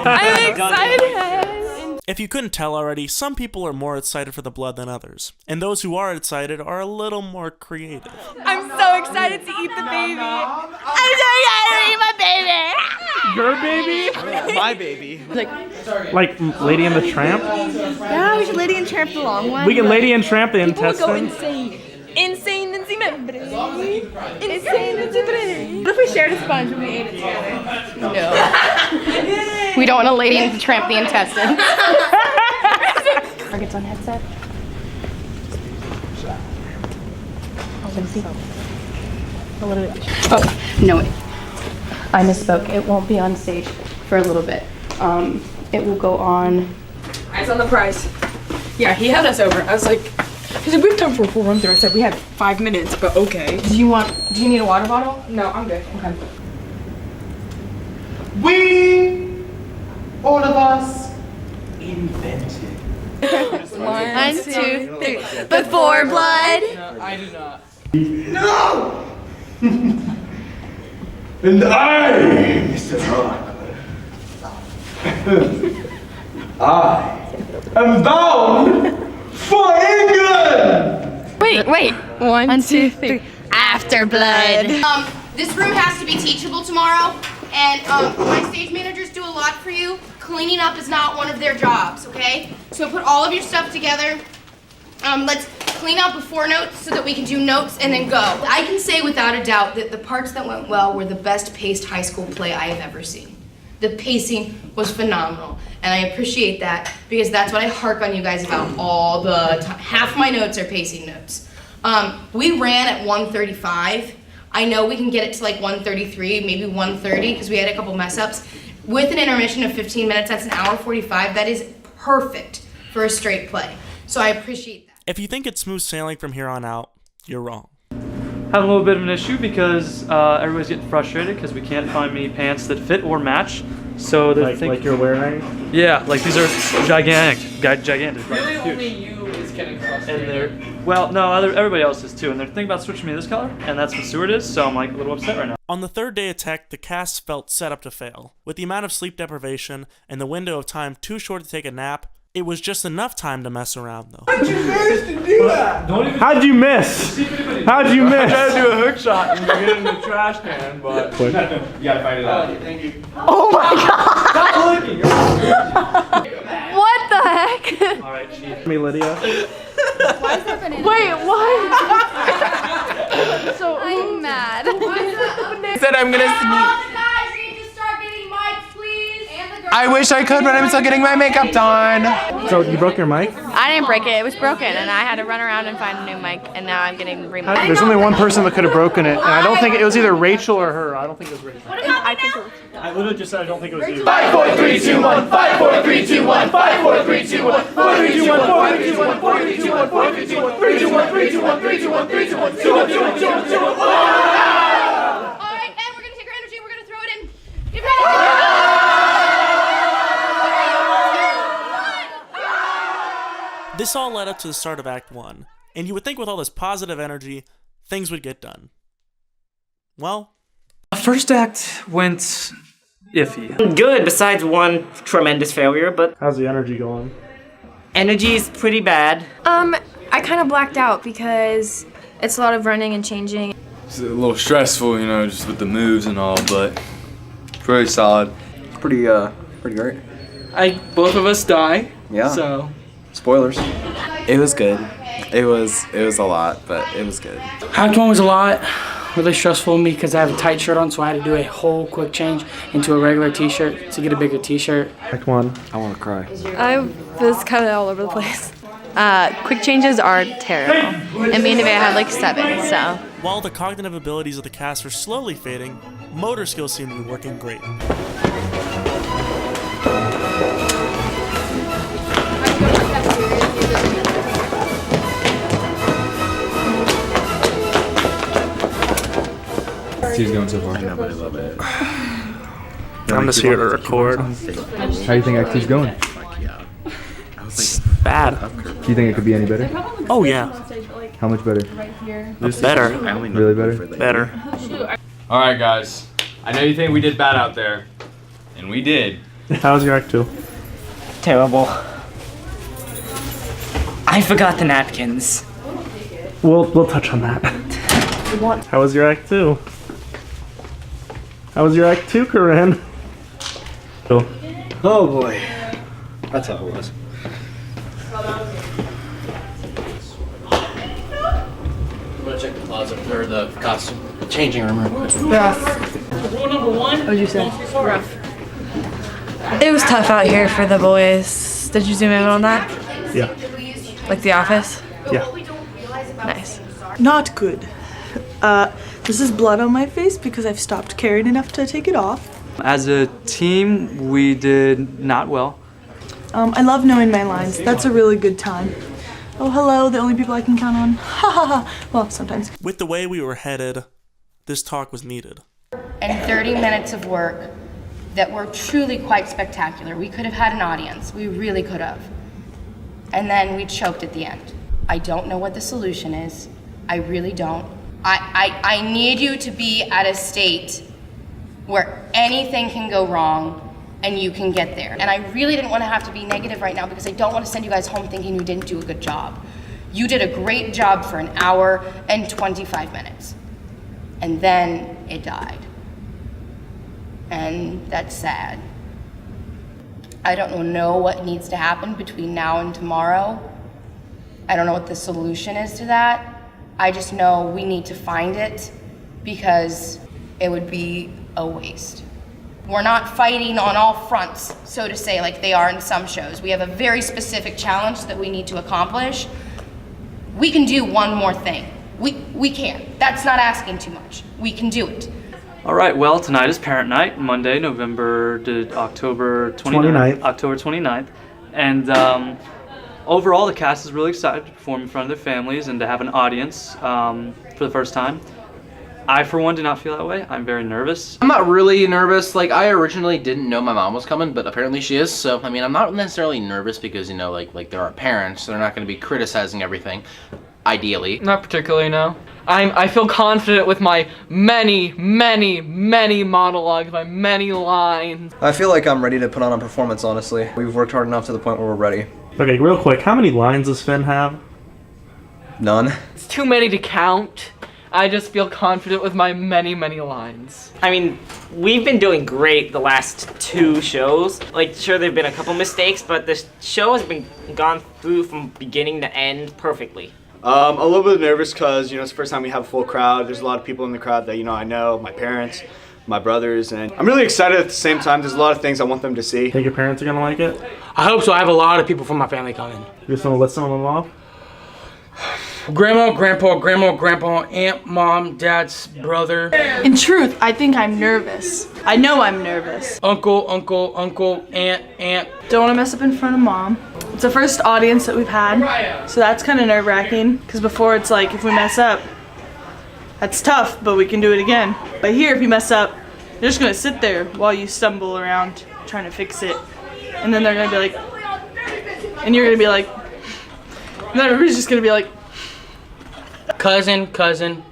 I'm excited! If you couldn't tell already, some people are more excited for the blood than others, and those who are excited are a little more creative. I'm so excited to eat the baby. I'm so excited to eat my baby! Your baby? My baby. Like Lady and the Tramp? Yeah, we should Lady and Tramp the long one. We can Lady and Tramp the People would go intestine. insane. Insane and Zimbabwe. Insane and Zimbabwe. What if we shared a sponge and we ate it together? No. We don't want a lady and tramp the intestines. Targets on headset. Oh, Lindsay. A little bit. Oh, no, wait. I misspoke. It won't be on stage for a little bit. It will go on. Eyes on the prize. Yeah, he had us over. I was like, he said, we have time for a full run through. I said, we have 5 minutes, but okay. Do you need a water bottle? No, I'm good. Okay. We, all of us, invented. 1, 2, 3. Before blood. No, I do not. No! And I, Mr. I am bound for England! Wait. 1, 2, 3. After blood. This room has to be teachable tomorrow, and my stage managers do a lot for you. Cleaning up is not one of their jobs, okay? So put all of your stuff together. Let's clean out before notes so that we can do notes and then go. I can say without a doubt that the parts that went well were the best paced high school play I have ever seen. The pacing was phenomenal, and I appreciate that because that's what I harp on you guys about all the time. Half my notes are pacing notes. We ran at 1:35. I know we can get it to like 1:33, maybe 1:30, because we had a couple mess ups. With an intermission of 15 minutes, that's an hour 45. That is perfect for a straight play. So I appreciate that. If you think it's smooth sailing from here on out, you're wrong. Have a little bit of an issue because everybody's getting frustrated because we can't find many pants that fit or match. So they're like you're wearing? Yeah, like these are gigantic, like Really, huge. only you is getting frustrated. And they're, well, no, everybody else is too. And they're thinking about switching me to this color, and that's what Seward is. So I'm like a little upset right now. On the third day of tech, the cast felt set up to fail. With the amount of sleep deprivation and the window of time too short to take a nap, it was just enough time to mess around, though. How'd you manage to do that? How'd you miss? How'd you miss? I tried to do a hook shot and get it in the trash can, but Quick. you gotta find it out. Thank you. Oh my god! Stop looking! What the heck? All right, Chief. Me, Lydia. Why is that banana? Wait, what? So I'm mad. I said I'm gonna sneak. guys need to start getting mics, please. And the girls. I wish I could, but I'm still getting my makeup done. So you broke your mic? I didn't break it. It was broken, and I had to run around and find a new mic, and now I'm getting remade. There's only one person that could have broken it, and I don't think it was either Rachel or her. I don't think it was Rachel. I think it was. I literally just said I don't think it was you. 5, 4, 3, 2, 1. 5, 4, 3, 2, 1. 5, 4, 3, 2, 1. 4, 3, 2, 1. 4, 3, 2, 1. 4, 3, 2, 1. 4, 3, 2, 1. 3, 2, 1. 3, 2, 1. 3, 2, 1. 3, 2, 1. 2, 1. 2, 1. 2, 1. 2, 1. Alright, and we're gonna take our energy, we're gonna throw it in. Get ready. This all led up to the start of Act 1, and you would think with all this positive energy, things would get done. Well, First act went iffy. Good, besides one tremendous failure, but how's the energy going? energy's pretty bad. I kind of blacked out because it's a lot of running and changing. It's a little stressful, you know, just with the moves and all, but pretty solid. It's pretty great. Both of us die. Yeah. So Spoilers. It was good. It was a lot, but it was good. Act 1 was a lot, really stressful for me because I have a tight shirt on, so I had to do a whole quick change into a regular t-shirt to get a bigger t-shirt. Act 1. I want to cry. I was kind of all over the place. Quick changes are terrible. And me and Nevaeh had like 7, so. While the cognitive abilities of the cast were slowly fading, motor skills seemed to be working great. She's going so far. I know, but I love it. I'm just here to record. How do you think Act 2's going? It's bad. Do you think it could be any better? Oh yeah. How much better? Better. Really better? Better. All right, guys. I know you think we did bad out there, and we did. How was your Act 2? Terrible. I forgot the napkins. We'll touch on that. How was your Act 2? How was your Act 2, Corinne? Oh boy. That's how it was. I'm gonna check the closet or the costume changing room real quick. Rule number 1. What'd you say? Rough. It was tough out here for the boys. Did you zoom in on that? Yeah. Like The Office? Yeah. Nice. Not good. This is blood on my face because I've stopped caring enough to take it off. As a team, we did not well. I love knowing my lines. That's a really good time. Oh, hello, the only people I can count on. Ha ha ha. Well, sometimes. With the way we were headed, this talk was needed. And 30 minutes of work that were truly quite spectacular. We could have had an audience. We really could have. And then we choked at the end. I don't know what the solution is. I really don't. I need you to be at a state where anything can go wrong and you can get there. And I really didn't want to have to be negative right now because I don't want to send you guys home thinking you didn't do a good job. You did a great job for an hour and 25 minutes. And then it died. And that's sad. I don't know what needs to happen between now and tomorrow. I don't know what the solution is to that. I just know we need to find it because it would be a waste. We're not fighting on all fronts, so to say, like they are in some shows. We have a very specific challenge that we need to accomplish. We can do one more thing. We can. That's not asking too much. We can do it. All right, well, tonight is parent night, Monday, October 29th. October 29th. And overall, the cast is really excited to perform in front of their families and to have an audience for the first time. I, for one, do not feel that way. I'm very nervous. I'm not really nervous. Like, I originally didn't know my mom was coming, but apparently she is. So, I mean, I'm not necessarily nervous because, you know, like they're our parents. So they're not going to be criticizing everything, ideally. Not particularly, no. I feel confident with my many monologues, my many lines. I feel like I'm ready to put on a performance, honestly. We've worked hard enough to the point where we're ready. Okay, real quick, how many lines does Finn have? None. It's too many to count. I just feel confident with my many lines. I mean, we've been doing great the last 2 shows. Like, sure, there've been a couple mistakes, but the show has been gone through from beginning to end perfectly. A little bit nervous because, you know, it's the first time we have a full crowd. There's a lot of people in the crowd that, you know, I know, my parents, my brothers, and I'm really excited at the same time. There's a lot of things I want them to see. Think your parents are gonna like it? I hope so. I have a lot of people from my family coming. You just wanna list some of them off? Grandma, grandpa, aunt, mom, dad's brother. In truth, I think I'm nervous. I know I'm nervous. Uncle, aunt. Don't want to mess up in front of mom. It's the first audience that we've had, so that's kind of nerve-wracking. Because before it's like, if we mess up, that's tough, but we can do it again. But here, if you mess up, you're just gonna sit there while you stumble around trying to fix it, and then they're gonna be like, and you're gonna be like, and then everybody's just gonna be like. Cousin, aunt.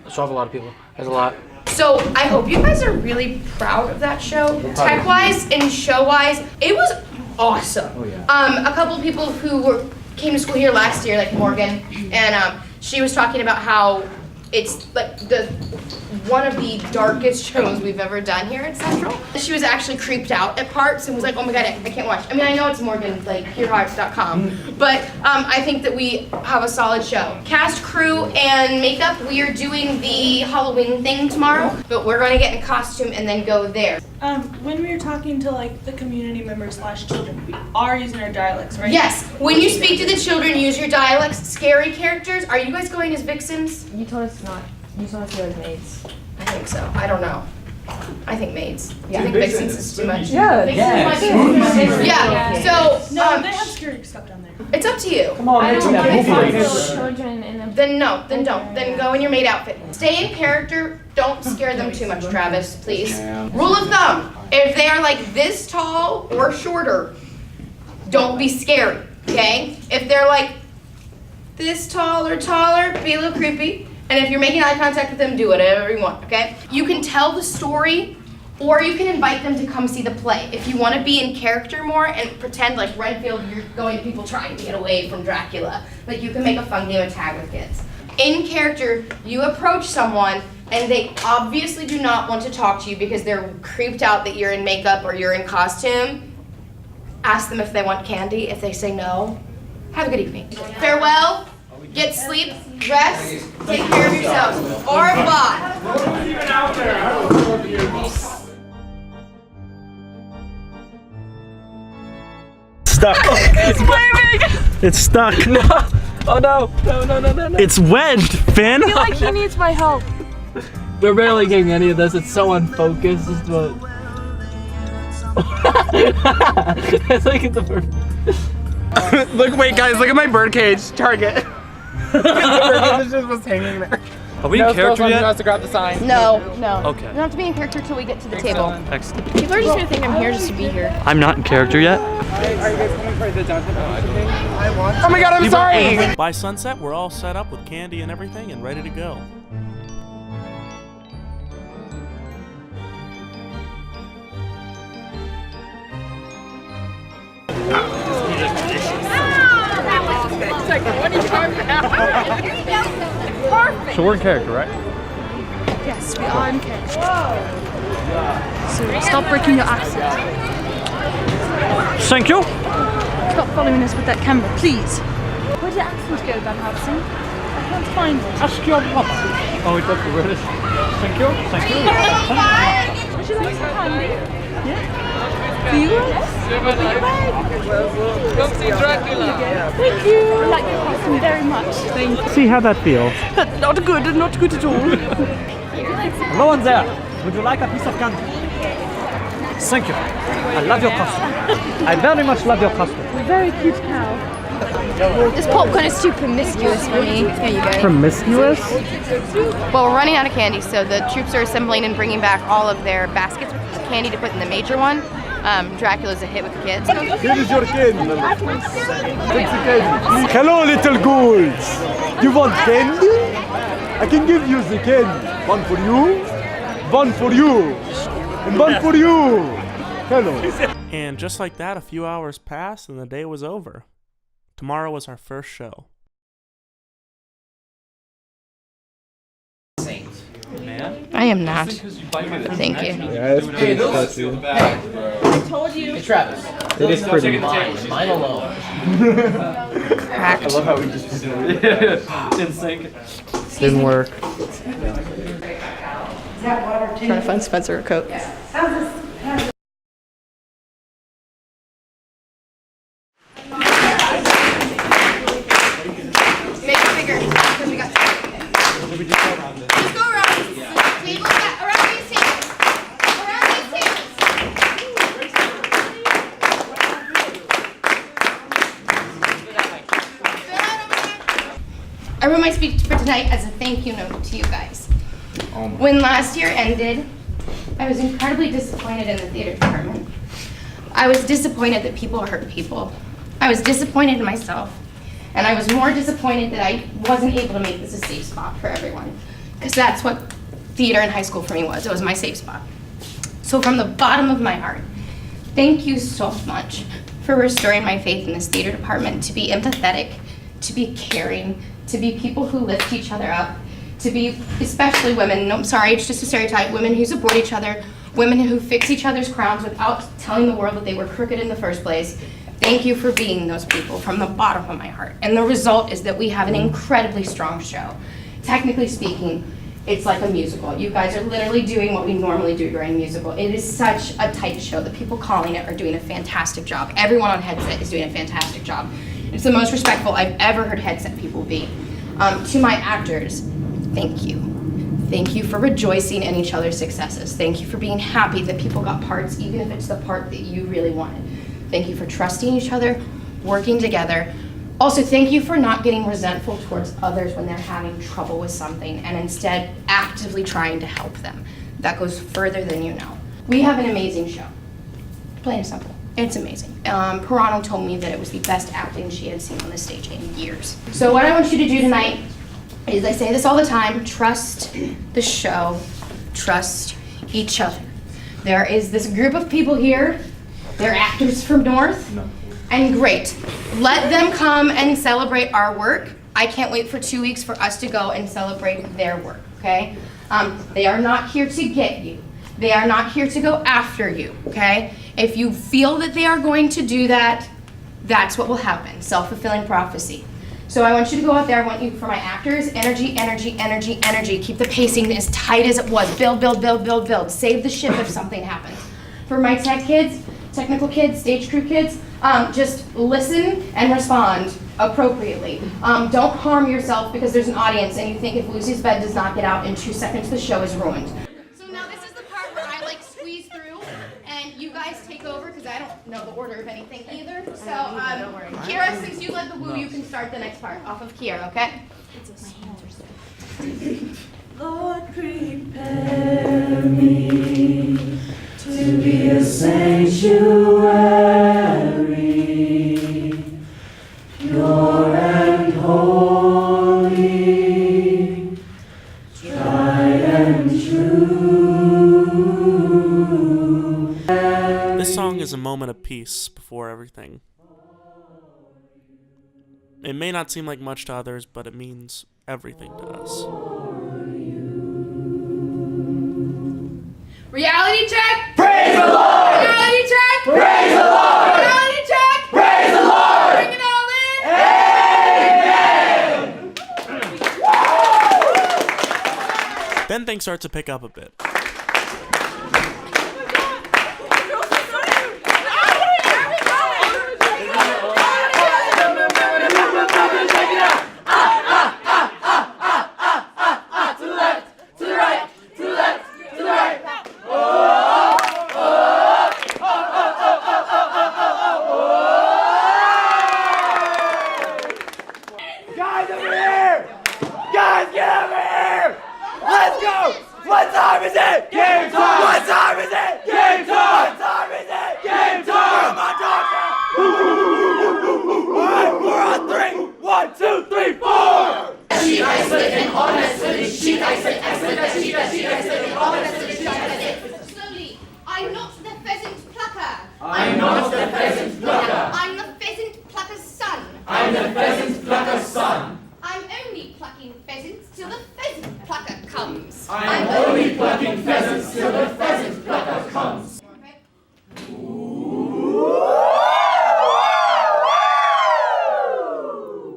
So I have a lot of people. There's a lot. So I hope you guys are really proud of that show. Tech-wise and show-wise, it was awesome. Oh, yeah. A couple people who came to school here last year, like Morgan, and she was talking about how it's like one of the darkest shows we've ever done here at Central. She was actually creeped out at parts and was like, oh my god, I can't watch. I mean, I know it's Morgan, like purehearts.com, but I think that we have a solid show. Cast, crew, and makeup, we are doing the Halloween thing tomorrow, but we're going to get in costume and then go there. When we were talking to like the community members / children, we are using our dialects, right? Yes, when you speak to the children, use your dialects. Scary characters, are you guys going as vixens? You told us not. You told us to go as maids. I think so. I don't know. I think maids. Do you think vixens is too much? Yeah. Yeah. So No, they have scary stuff down there. it's up to you. Come on, I make don't some want to movie. children in a Then no. Then don't. Then go in your maid outfit. Stay in character. Don't scare them too much, Travis, please. Rule of thumb: if they are like this tall or shorter, don't be scary. Okay? If they're like this tall or taller, be a little creepy. And if you're making eye contact with them, do whatever you want, okay? You can tell the story, or you can invite them to come see the play. If you want to be in character more and pretend like Renfield, you're going to people trying to get away from Dracula. Like, you can make a fun game of tag with kids. In character, you approach someone, and they obviously do not want to talk to you because they're creeped out that you're in makeup or you're in costume. Ask them if they want candy. If they say no, have a good evening. Farewell. Get sleep, rest, take care of yourselves. Au revoir. Stuck. It's waving! It's stuck. No. Oh no. It's wedged, Finn. I feel like he needs my help. We're barely getting any of this. It's so unfocused. It's like the bird. Look, wait, guys, look at my birdcage. Target. The birdcage just was hanging there. Are we in character yet? Has to grab the sign. No. Okay. You don't have to be in character till we get to the table. Excellent. People are just gonna think I'm here just to be here. I'm not in character yet. Are you guys coming for the downtown? Oh my god, I'm sorry! By sunset, we're all set up with candy and everything and ready to go. So we're in character, right? Yes, we are in character. So stop breaking your accent. Thank you. Stop following us with that camera, please. Where did accent go, Van Hudson? I can't find it. Ask your mother. Oh, it's up British. Thank you. Would you like some candy? Yeah? See you? Come see Dracula. Thank you. I like your costume very much. Thank you. See how that feels. Not good at all. Hello in there. Would you like a piece of candy? Thank you. I love your costume. I very much love your costume. Very cute cow. This popcorn is too promiscuous for me. Here you go. Promiscuous? Well, we're running out of candy, so the troops are assembling and bringing back all of their baskets with candy to put in the major one. Dracula's a hit with the kids. Here is your candy. Hello, little ghouls. You want candy? I can give you the candy. One for you, one for you, and one for you. Hello. And just like that, a few hours passed and the day was over. Tomorrow was our first show. I am not. Thank you. Yeah, it's pretty special. I told you. Hey Travis. It is pretty. Mine alone. Cracked. I love how we just did it. In sync. Didn't work. Trying to find Spencer a coat. Make it bigger, because we got just go around these tables. Yeah, around these tables. Around these tables. I wrote my speech for tonight as a thank you note to you guys. When last year ended, I was incredibly disappointed in the theater department. I was disappointed that people hurt people. I was disappointed in myself. And I was more disappointed that I wasn't able to make this a safe spot for everyone. Because that's what theater in high school for me was. It was my safe spot. So from the bottom of my heart, thank you so much for restoring my faith in this theater department, to be empathetic, to be caring, to be people who lift each other up, to be, especially women, no, I'm sorry, it's just a stereotype, women who support each other, women who fix each other's crowns without telling the world that they were crooked in the first place. Thank you for being those people from the bottom of my heart. And the result is that we have an incredibly strong show. Technically speaking, it's like a musical. You guys are literally doing what we normally do during a musical. It is such a tight show. The people calling it are doing a fantastic job. Everyone on headset is doing a fantastic job. It's the most respectful I've ever heard headset people be. To my actors, thank you. Thank you for rejoicing in each other's successes. Thank you for being happy that people got parts, even if it's the part that you really wanted. Thank you for trusting each other, working together. Also, thank you for not getting resentful towards others when they're having trouble with something, and instead actively trying to help them. That goes further than you know. We have an amazing show. Plain and simple. It's amazing. Pirano told me that it was the best acting she had seen on the stage in years. So what I want you to do tonight is, I say this all the time, trust the show, trust each other. There is this group of people here, they're actors from North, and great. Let them come and celebrate our work. I can't wait for 2 weeks for us to go and celebrate their work, okay? They are not here to get you. They are not here to go after you, okay? If you feel that they are going to do that, that's what will happen, self-fulfilling prophecy. So I want you to go out there, I want you, for my actors, energy, energy, energy, energy. Keep the pacing as tight as it was. Build, build, build, build, build. Save the ship if something happens. For my tech kids, technical kids, stage crew kids, just listen and respond appropriately. Don't harm yourself because there's an audience and you think if Lucy's bed does not get out in 2 seconds, the show is ruined. So now this is the part where I like squeeze through and you guys take over because I don't know the order of anything either. So Kira, since you led the woo, you can start the next part off of Kira, okay? Lord, prepare me to be a sanctuary, pure and holy, tried and true. This song is a moment of peace before everything. It may not seem like much to others, but it means everything to us. Reality check! Praise the Lord! Reality check! Praise the Lord! Reality check! Praise the Lord! Bring it all in! Amen! Then things start to pick up a bit. Guys, over here! Guys, get over here! Let's go! What time is it? Game time! What time is it? Game time! What time is it? Game time! Where are my dogs at? Alright, we're on 3! 1, 2, 3, 4! She likes it and honestly, she likes it, she likes it, honestly, she likes it. Slowly, I'm not the pheasant plucker. I'm not the pheasant plucker. I'm the pheasant plucker's son. I'm the pheasant plucker's son. I'm only plucking pheasants till the pheasant plucker comes. I'm only plucking pheasants till the pheasant plucker comes.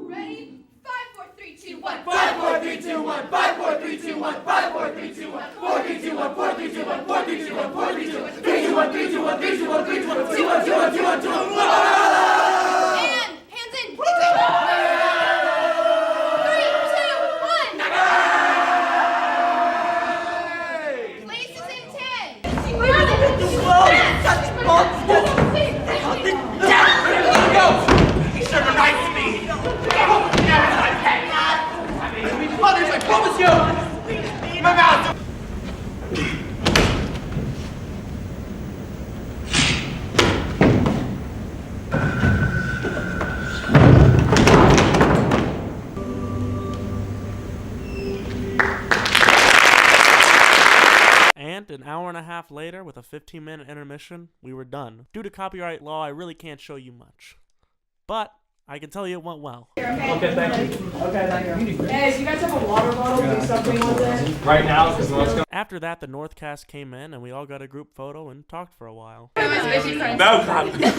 Ready? 5, 4, 3, 2, 1. 5, 4, 3, 2, 1. 5, 4, 3, 2, 1. 5, 4, 3, 2, 1. 4, 3, 2, 1. 4, 3, 2, 1. 4, 3, 2, 1. 4, 3, 2, 1. 3, 2, 1. 3, 2, 1. 3, 2, 1. 3, 2, 1. 2, 1. 2, 1. 2, 1. 2, 1. 2, 1. And hands in. 3, 2, 1. Places in 10. He should have nice to me. Mothers, I promise you. My mouth. And an hour and a half later, with a 15-minute intermission, we were done. Due to copyright law, I really can't show you much. But I can tell you it went well. Okay, thank you. Okay, thank you. Hey, do you guys have a water bottle? Do something with it? Right now, because let's go. After that, the Northcast came in, and we all got a group photo and talked for a while. No problem. Thank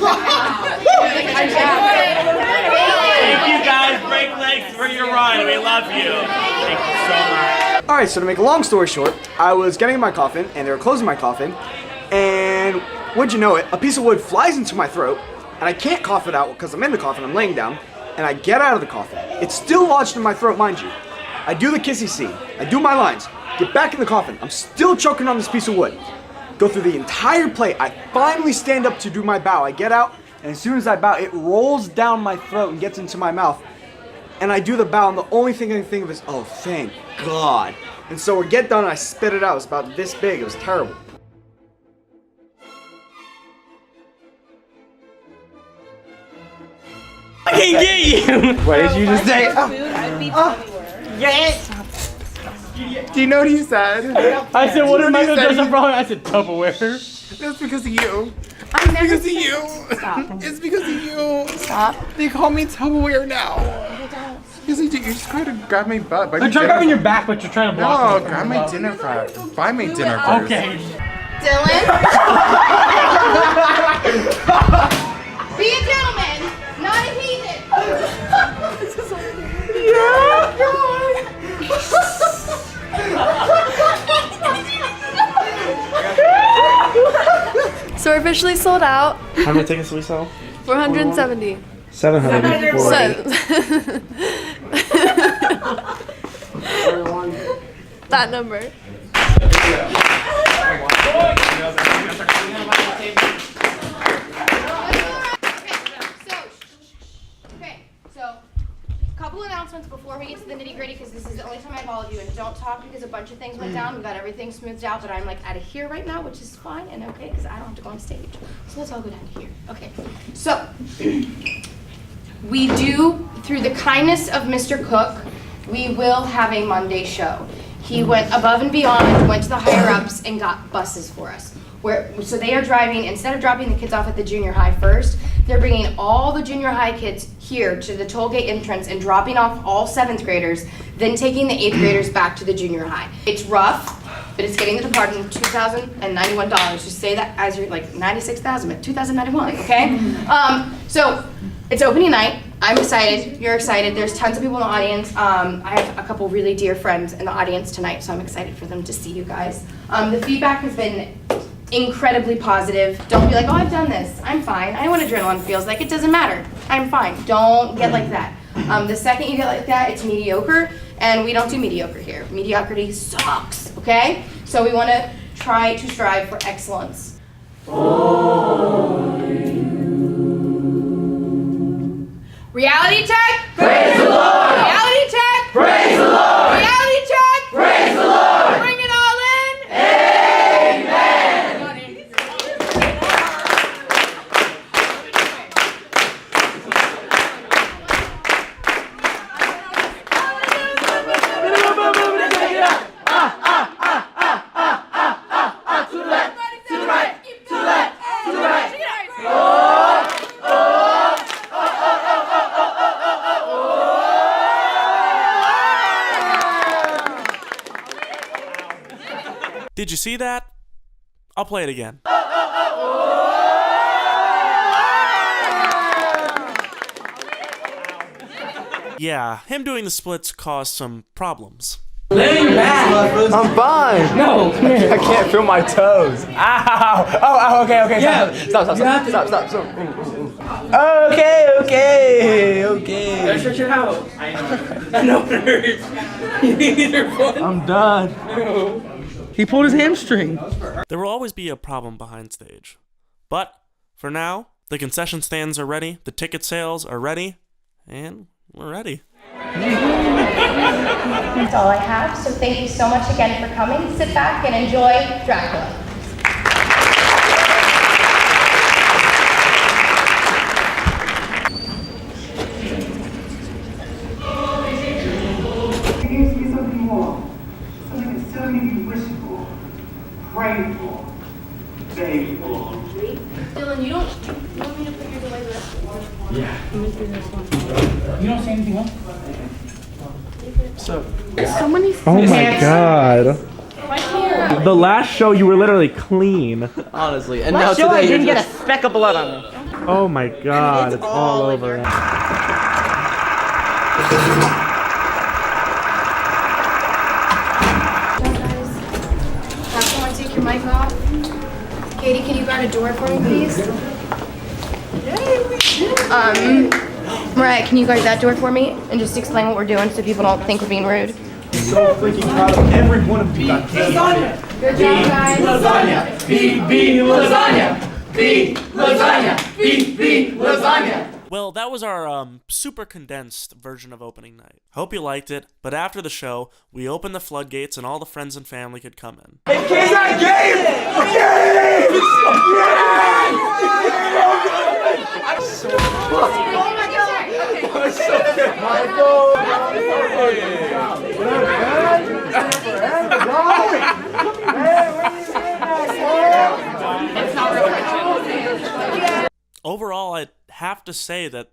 you guys, break legs for your ride. We love you. Thank you so much. Alright, so to make a long story short, I was getting in my coffin, and they were closing my coffin, and would you know it, a piece of wood flies into my throat, and I can't cough it out because I'm in the coffin, I'm laying down, and I get out of the coffin. It's still lodged in my throat, mind you. I do the kissy scene, I do my lines, get back in the coffin, I'm still choking on this piece of wood. Go through the entire play, I finally stand up to do my bow, I get out, and as soon as I bow, it rolls down my throat and gets into my mouth. And I do the bow, and the only thing I can think of is, oh, thank God. And so we get done, and I spit it out. It was about this big. It was terrible. I can get you. What did you just say? Yes. Do you know what he said? I said, what did Michael say? dress up wrong? I said, Tupperware. That's because of you. I'm never Because of you. Stop. It's because of you. Stop. They call me Tupperware now. Because you just try to grab my butt. I'm trying to grab in your back, but you're trying to block No, me. grab my dinner first. Buy me dinner first. Okay. Dylan. Be a gentleman, not a heathen. So we're officially sold out. How many tickets did we sell? 470. 740. That number. So, couple announcements before we get to the nitty gritty, because this is the only time I have all of you, and don't talk because a bunch of things went down. We got everything smoothed out, but I'm like out of here right now, which is fine and okay, because I don't have to go on stage. So let's all go down to here. Okay. So, we do, through the kindness of Mr. Cook, we will have a Monday show. He went above and beyond, went to the higher ups, and got buses for us. So they are driving, instead of dropping the kids off at the junior high first, they're bringing all the junior high kids here to the toll gate entrance and dropping off all 7th graders, then taking the 8th graders back to the junior high. It's rough, but it's getting the department $2,091. Just say that as you're like 96,000, but 2,091, okay? So it's opening night. I'm excited. You're excited. There's tons of people in the audience. I have a couple really dear friends in the audience tonight, so I'm excited for them to see you guys. The feedback has been incredibly positive. Don't be like, oh, I've done this. I'm fine. I know what adrenaline feels like. It doesn't matter. I'm fine. Don't get like that. The second you get like that, it's mediocre, and we don't do mediocre here. Mediocrity sucks, okay? So we want to try to strive for excellence. Reality check. Praise the Lord. Did you see that? I'll play it again. Yeah, him doing the splits caused some problems. Lay back. I'm fine. No, come here. I can't feel my toes. Ow. Oh, okay. Yeah. Stop. Okay. Gotta stretch it out. I know it hurts. You need your foot. I'm done. No. He pulled his hamstring. There will always be a problem behind stage. But, for now, the concession stands are ready, the ticket sales are ready, and we're ready. That's all I have, so thank you so much again for coming. Sit back and enjoy Dracula. There needs to be something more. Something that so many of you wish for, pray for, beg for. Dylan, you want me to put yours away the rest of the Yeah. You don't say anything else? So many oh my god. The last show you were literally clean. Honestly, and Last now show I today didn't you're get just... a speck of blood on me. Oh my god, it's all over. Someone take your mic off. Katie, can you guard a door for me, please? Mariah, can you guard that door for me and just explain what we're doing so people don't think we're being rude? So freaking proud of every one of you. Lasagna. Good job, guys. Lasagna. B lasagna. B lasagna. B lasagna. Well, that was our super condensed version of opening night. Hope you liked it, but after the show, we opened the floodgates and all the friends and family could come in. Is that game? I'm so fucked. I'm so good. Overall, I'd have to say that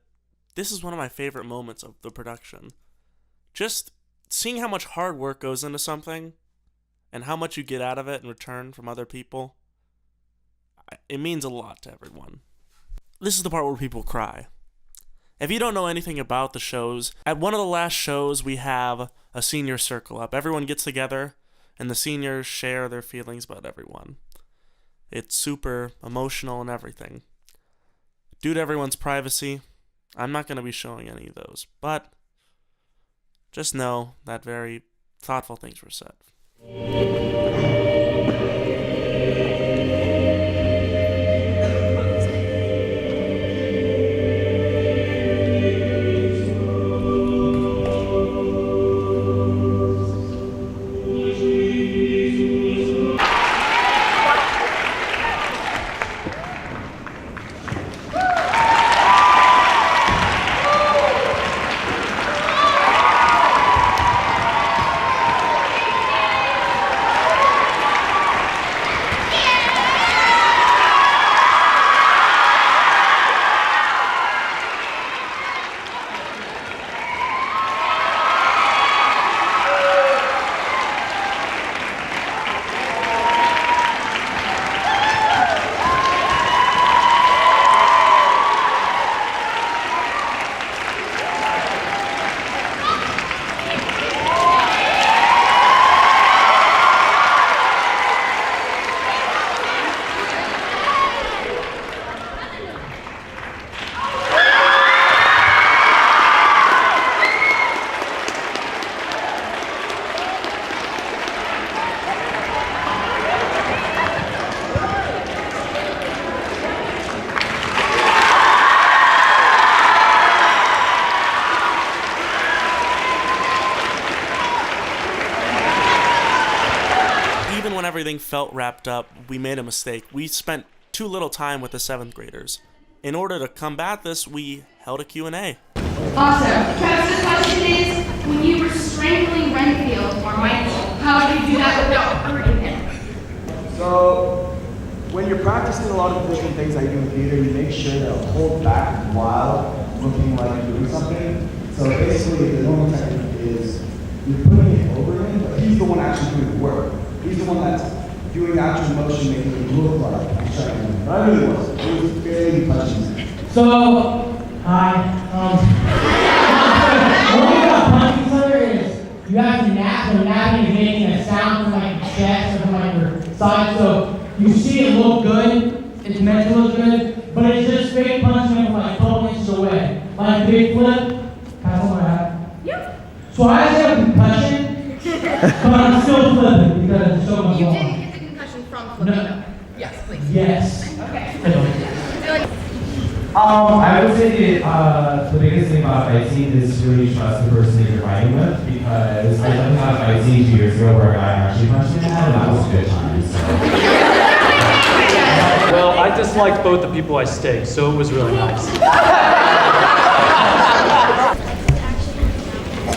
this is one of my favorite moments of the production. Just seeing how much hard work goes into something and how much you get out of it in return from other people, it means a lot to everyone. This is the part where people cry. If you don't know anything about the shows, at one of the last shows we have a senior circle up. Everyone gets together and the seniors share their feelings about everyone. It's super emotional and everything. Due to everyone's privacy, I'm not going to be showing any of those, but just know that very thoughtful things were said. Everything felt wrapped up, we made a mistake. We spent too little time with the 7th graders. In order to combat this, we held a Q&A. Awesome. Travis, the question is, when you were strangling Renfield or Michael, how did you do that without hurting him? So, when you're practicing a lot of different things that you do in theater, you make sure to hold back while looking like you're doing something. So basically, the normal technique is you're putting it over him, but he's the one actually doing the work. He's the one that's doing actual motion, making it look like I'm striking. But I really wasn't. It was barely touching. So, hi. One thing about punching each other is you have to nap. So napping is making a sound from like your chest or from like your side. So you see it look good. It's meant to look good, but it's just fake punching from like 12 inches away. Like a big flip. Pass on my hat. Yep. So I actually have a concussion, but I'm still flipping because it's so much You fun. didn't get the concussion from flipping though. Yes, please. Yes. Okay. I would say the biggest thing about fight scenes is to really trust the person that you're fighting with, because I definitely had a fight scene 2 years ago where a guy actually punched me in the head, and that was a good time. So. Well, I disliked both the people I staked, so it was really nice.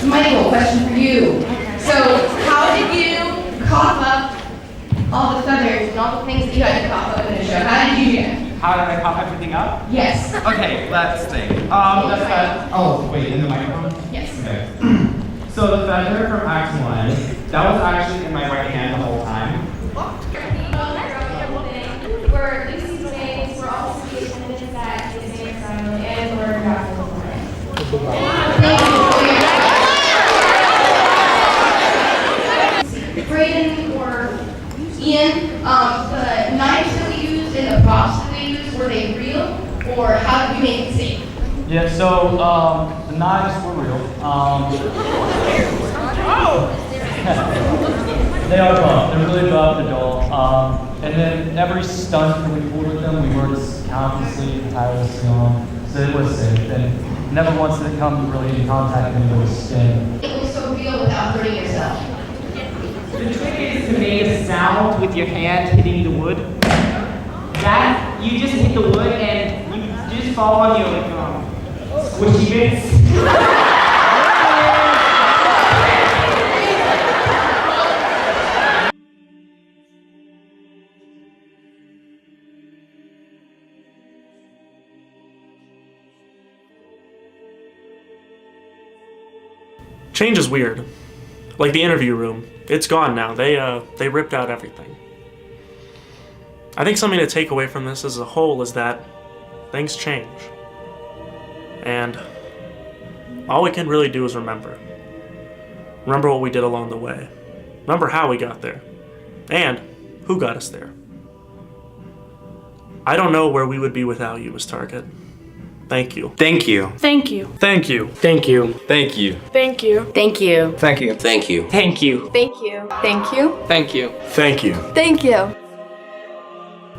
Michael, question for you. So, how did you cough up all the feathers and all the things that you had to cough up in the show? How did you do that? How did I cough everything up? Yes. Okay, let's think. The feather. Oh, wait, in the microphone? Yes. Okay. So the feather from Act 1, that was actually in my right hand the whole time. We're Lucy's names, we're all speaking in minutes that is named Simon, and we're Dracula. Braden or Ian, the knives that we used and the props that we used, were they real, or how did we make it safe? Yeah, so the knives were real. They are buff. They're really buff. They're dull. And then every stunt that we pulled with them, we worked countlessly, tirelessly on, so it was safe. And never once did it come really in contact with any skin. It was so real without hurting yourself. The trick is to make a sound with your hand hitting the wood. That, you just hit the wood and you just fall on your squishy bits. Change is weird. Like the interview room. It's gone now. They ripped out everything. I think something to take away from this as a whole is that things change. And all we can really do is remember. Remember what we did along the way. Remember how we got there. And who got us there. I don't know where we would be without you as Target. Thank you. Thank you. Thank you. Thank you. Thank you. Thank you. Thank you. Thank you. Thank you. Thank you. Thank you. Thank you. Thank you. Thank you. Thank you. Thank you.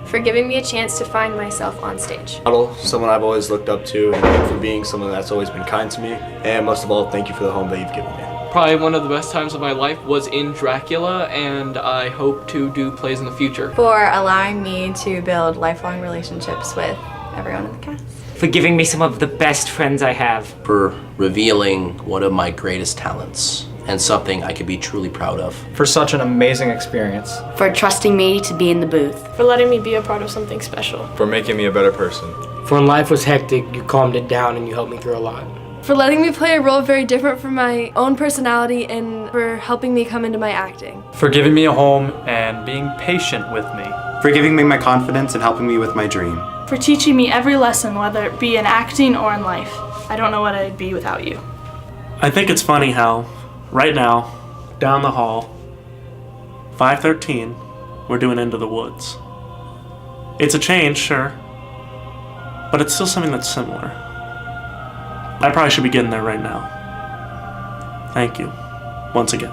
For giving me a chance to find myself on stage. Someone I've always looked up to, and for being someone that's always been kind to me. And most of all, thank you for the home that you've given me. Probably one of the best times of my life was in Dracula, and I hope to do plays in the future. For allowing me to build lifelong relationships with everyone in the cast. For giving me some of the best friends I have. For revealing one of my greatest talents, and something I could be truly proud of. For such an amazing experience. For trusting me to be in the booth. For letting me be a part of something special. For making me a better person. For when life was hectic, you calmed it down and you helped me through a lot. For letting me play a role very different from my own personality and for helping me come into my acting. For giving me a home and being patient with me. For giving me my confidence and helping me with my dream. For teaching me every lesson, whether it be in acting or in life. I don't know what I'd be without you. I think it's funny how, right now, down the hall, 513, we're doing Into the Woods. It's a change, sure, but it's still something that's similar. I probably should be getting there right now. Thank you, once again.